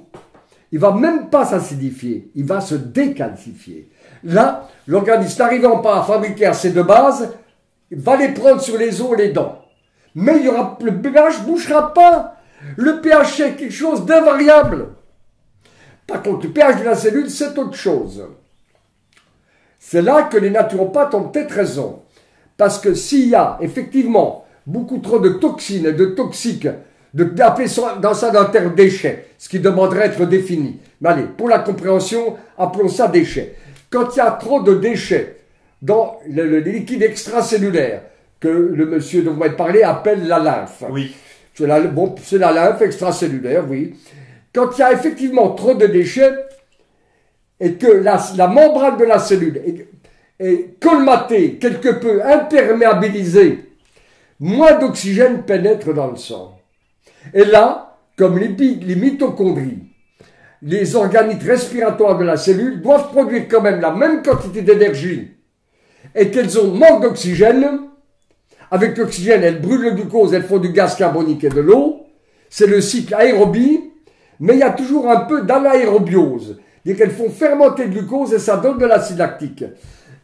il va même pas s'acidifier, il va se décalcifier. Là, l'organisme n'arrivant pas à fabriquer assez de bases, il va les prendre sur les os et les dents. Mais le pH ne bougera pas. Le pH est quelque chose d'invariable. Par contre, le pH de la cellule, c'est autre chose. C'est là que les naturopathes ont peut-être raison. Parce que s'il y a effectivement beaucoup trop de toxines et de toxiques, d'appeler dans ça d'un terme déchet, ce qui demanderait d'être défini. Mais allez, pour la compréhension, appelons ça déchet. Quand il y a trop de déchets dans les liquides extracellulaires, que le monsieur dont vous m'avez parlé appelle la lymphe. Oui. C'est la lymphe extracellulaire, oui. Quand il y a effectivement trop de déchets, et que la membrane de la cellule est colmatée, quelque peu imperméabilisée, moins d'oxygène pénètre dans le sang. Et là, comme les mitochondries, les organites respiratoires de la cellule doivent produire quand même la même quantité d'énergie et qu'elles ont manque d'oxygène. Avec l'oxygène, elles brûlent le glucose, elles font du gaz carbonique et de l'eau. C'est le cycle aérobie, mais il y a toujours un peu d'anaérobiose. C'est-à-dire qu'elles font fermenter le glucose et ça donne de l'acide lactique.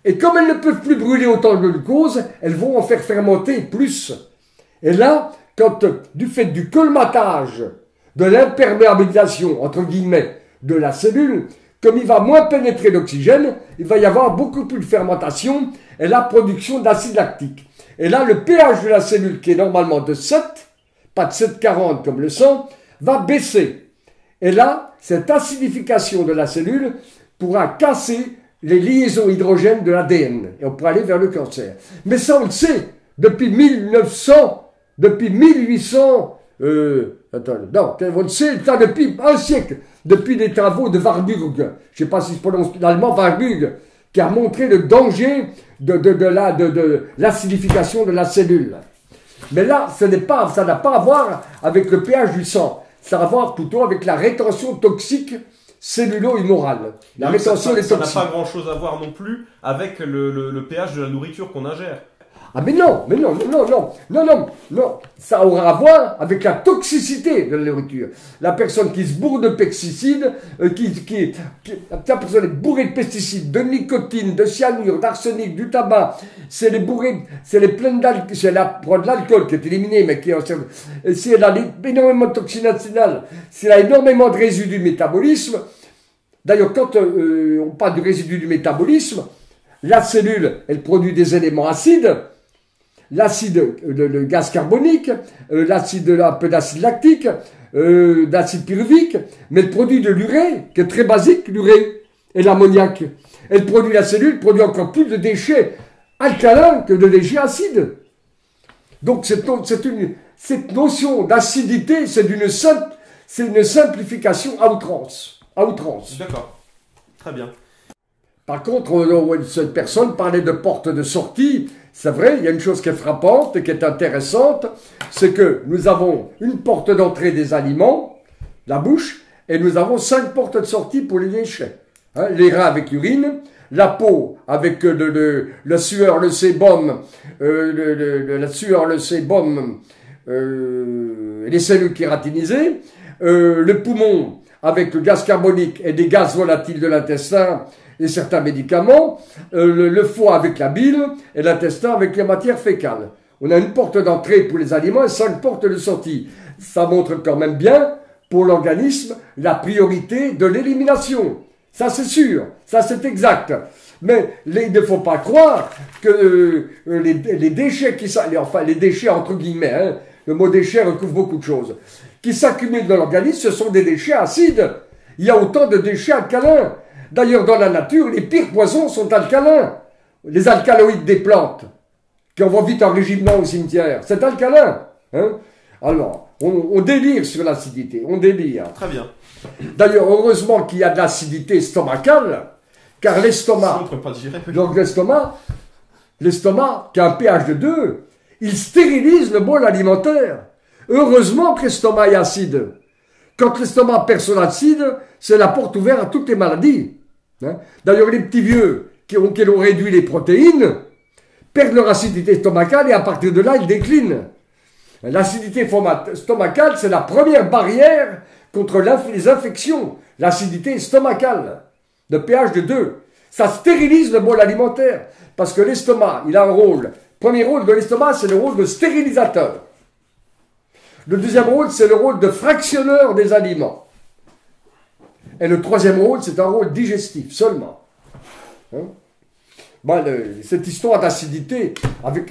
Et comme elles ne peuvent plus brûler autant de glucose, elles vont en faire fermenter plus. Et là, quand du fait du colmatage, de l'imperméabilisation, entre guillemets, de la cellule, comme il va moins pénétrer d'oxygène, il va y avoir beaucoup plus de fermentation et la production d'acide lactique. Et là, le pH de la cellule, qui est normalement de 7, pas de 7,40 comme le sang, va baisser. Et là, cette acidification de la cellule pourra casser les liaisons hydrogènes de l'ADN. Et on pourra aller vers le cancer. Mais ça, on le sait. Depuis 1900, depuis 1800, non, on le sait, ça depuis un siècle. Depuis des travaux de Warburg. Je ne sais pas si je prononce l'allemand, Warburg, qui a montré le danger de l'acidification de la cellule. Mais là, ça n'a pas à voir avec le pH du sang. Ça a à voir plutôt avec la rétention toxique cellulo-humorale. La rétention des toxiques. Ça n'a pas grand-chose à voir non plus avec le pH de la nourriture qu'on ingère. Ah mais non, non. Ça aura à voir avec la toxicité de la nourriture. La personne qui se bourre de pesticides, la personne est bourrée de pesticides, de nicotine, de cyanure, d'arsenic, du tabac. Si elle prend de l'alcool qui est éliminé, mais si elle a énormément de toxines nationales, si elle a énormément de résidus du métabolisme, d'ailleurs quand on parle du résidu du métabolisme, la cellule, elle produit des éléments acides, l'acide, le gaz carbonique, un peu d'acide lactique, d'acide pyruvique, mais elle produit de l'urée, qui est très basique, l'urée, et l'ammoniac. La cellule produit encore plus de déchets alcalins que de déchets acides. Donc cette notion d'acidité, c'est une simplification à outrance. D'accord, très bien. Par contre, cette personne parlait de porte de sortie. C'est vrai, il y a une chose qui est frappante et qui est intéressante, c'est que nous avons une porte d'entrée des aliments, la bouche, et nous avons 5 portes de sortie pour les déchets. Hein, les reins avec l'urine, la peau avec la sueur, le sébum, les cellules kératinisées, le poumon avec le gaz carbonique et des gaz volatiles de l'intestin, et certains médicaments, le foie avec la bile et l'intestin avec les matières fécales. On a une porte d'entrée pour les aliments et 5 portes de sortie. Ça montre quand même bien, pour l'organisme, la priorité de l'élimination. Ça c'est sûr, ça c'est exact. Mais il ne faut pas croire que les déchets les déchets entre guillemets, hein, le mot déchet recouvre beaucoup de choses, qui s'accumulent dans l'organisme, ce sont des déchets acides. Il y a autant de déchets alcalins. D'ailleurs, dans la nature, les pires poisons sont alcalins. Les alcaloïdes des plantes, qui envoient vite un régiment au cimetière, c'est alcalin. Hein? Alors, on délire sur l'acidité, on délire. Très bien. D'ailleurs, heureusement qu'il y a de l'acidité stomacale, car l'estomac, donc l'estomac, qui a un pH de 2, il stérilise le bol alimentaire. Heureusement que l'estomac est acide. Quand l'estomac perd son acide, c'est la porte ouverte à toutes les maladies. Hein? D'ailleurs, les petits vieux qui ont réduit les protéines perdent leur acidité stomacale et à partir de là, ils déclinent. L'acidité stomacale, c'est la première barrière contre les infections. L'acidité stomacale, de pH de 2. Ça stérilise le bol alimentaire. Parce que l'estomac, il a un rôle. Le premier rôle de l'estomac, c'est le rôle de stérilisateur. Le deuxième rôle, c'est le rôle de fractionneur des aliments. Et le troisième rôle, c'est un rôle digestif seulement. Hein? Cette histoire d'acidité,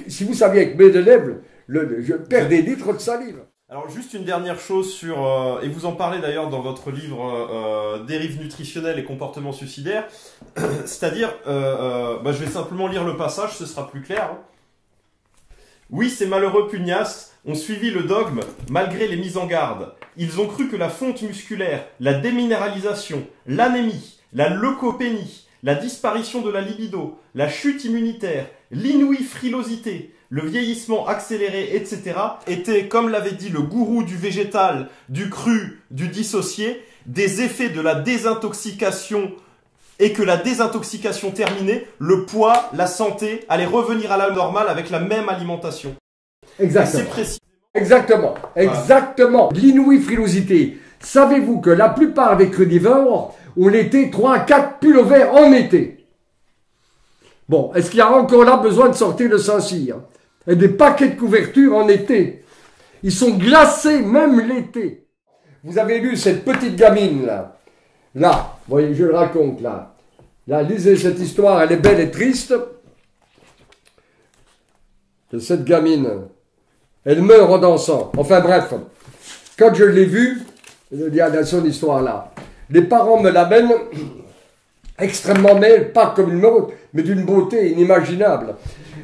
si vous saviez avec mes élèves, je perds des litres de salive. Alors juste une dernière chose sur, et vous en parlez d'ailleurs dans votre livre Dérives nutritionnelles et comportements suicidaires, c'est-à-dire, je vais simplement lire le passage, ce sera plus clair. Hein. Oui, ces malheureux pugnaces ont suivi le dogme malgré les mises en garde. Ils ont cru que la fonte musculaire, la déminéralisation, l'anémie, la leucopénie, la disparition de la libido, la chute immunitaire, l'inouïe frilosité, le vieillissement accéléré, etc. étaient, comme l'avait dit le gourou du végétal, du cru, du dissocié, des effets de la désintoxication, et que la désintoxication terminée, le poids, la santé allaient revenir à la normale avec la même alimentation. Exactement. C'est précis. Exactement. L'inouïe frilosité. Savez-vous que la plupart des crudivores ont été 3 à 4 pullovers en été? Bon, est-ce qu'il y a encore là besoin de sortir le Saint-Cyr et des paquets de couverture en été? Ils sont glacés même l'été. Vous avez lu cette petite gamine là. Là, vous voyez, je le raconte là. Là, lisez cette histoire, elle est belle et triste. De cette gamine. Elle meurt en dansant. Enfin bref, quand je l'ai vue, Il y a son histoire là. Les parents me l'amènent extrêmement belle, pas comme une autre, mais d'une beauté inimaginable.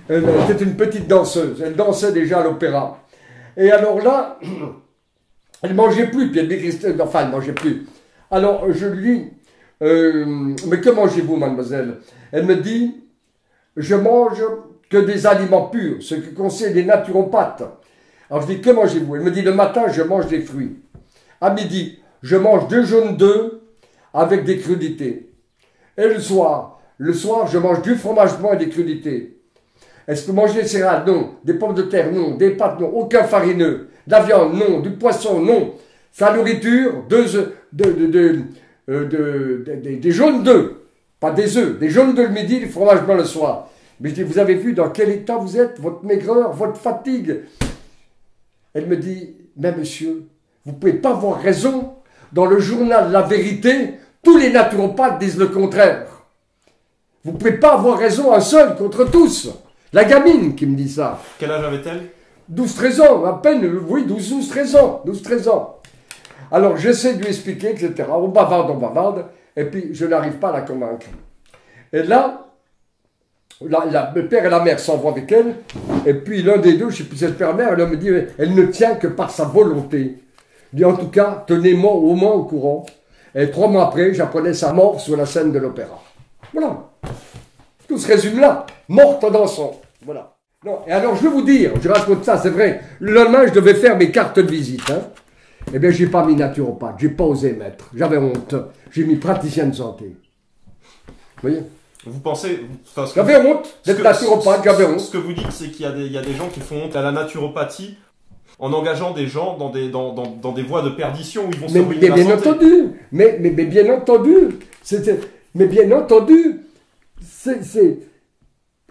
Elle était une petite danseuse, elle dansait déjà à l'opéra. Et alors là, elle mangeait plus, puis elle dit, enfin elle mangeait plus. Alors je lui dis, mais que mangez-vous, mademoiselle? Elle me dit, je mange que des aliments purs, ce que conseillent les naturopathes. Alors je dis, que mangez-vous? Elle me dit, le matin, je mange des fruits. À midi, je mange 2 jaunes d'œufs avec des crudités. Et le soir, je mange du fromage blanc et des crudités. Est-ce que vous mangez des céréales? Non. Des pommes de terre? Non. Des pâtes? Non. Aucun farineux. De la viande? Non. Du poisson? Non. Sa nourriture, des jaunes d'œufs. Pas des œufs. Des jaunes d'œufs le midi, du fromage blanc le soir. Mais je dis, vous avez vu dans quel état vous êtes? Votre maigreur, votre fatigue. Elle me dit, mais monsieur, vous ne pouvez pas avoir raison. Dans le journal La Vérité, tous les naturopathes disent le contraire. Vous ne pouvez pas avoir raison un seul contre tous. La gamine qui me dit ça. Quel âge avait-elle? 12-13 ans, à peine, oui, 12-13 ans. 12-13 ans. Alors j'essaie de lui expliquer, etc. On bavarde, et puis je n'arrive pas à la convaincre. Et là, le père et la mère s'envoient avec elle, et puis l'un des deux, je ne sais plus si c'est le père et la mère, elle me dit, elle ne tient que par sa volonté. Je dis, en tout cas, tenez-moi au moins au courant. Et 3 mois après, j'apprenais sa mort sur la scène de l'opéra. Voilà. Tout se résume là. Morte en dansant. Voilà. Non. Et alors, je vais vous dire, je raconte ça, c'est vrai. Le lendemain, je devais faire mes cartes de visite. Hein. Eh bien, j'ai pas mis naturopathe. J'ai pas osé mettre. J'avais honte. J'ai mis praticien de santé. Vous voyez? Vous pensez... J'avais honte d'être naturopathe, j'avais honte. Ce que vous dites, c'est qu'il y a des gens qui font honte à la naturopathie en engageant des gens dans des voies de perdition où ils vont se ruiner la santé. Mais bien entendu, c'est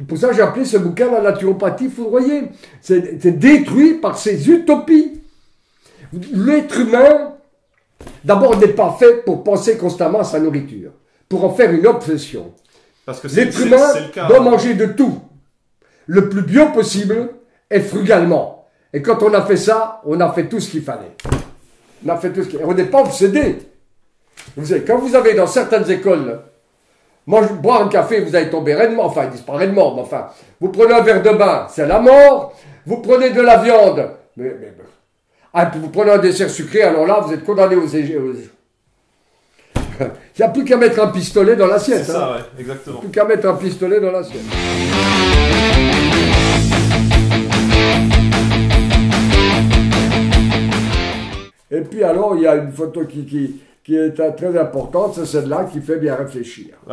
pour ça que j'ai appelé ce bouquin La naturopathie foudroyée. C'est détruit par ces utopies. L'être humain, d'abord, n'est pas fait pour penser constamment à sa nourriture, pour en faire une obsession. L'être humain doit manger de tout, le plus bio possible et frugalement. Et quand on a fait ça, on a fait tout ce qu'il fallait. On n'est pas obsédé. Vous savez, quand vous avez dans certaines écoles, boire un café, vous allez tomber rainement, enfin, ils disent pas rainement, mais enfin, vous prenez un verre de bain, c'est la mort, vous prenez de la viande, puis vous prenez un dessert sucré, alors là, vous êtes condamné aux Il n'y a plus qu'à mettre un pistolet dans l'assiette. C'est ça, ouais, exactement. Plus qu'à mettre un pistolet dans l'assiette. Et puis alors, il y a une photo qui est très importante, c'est celle-là qui fait bien réfléchir. Ah,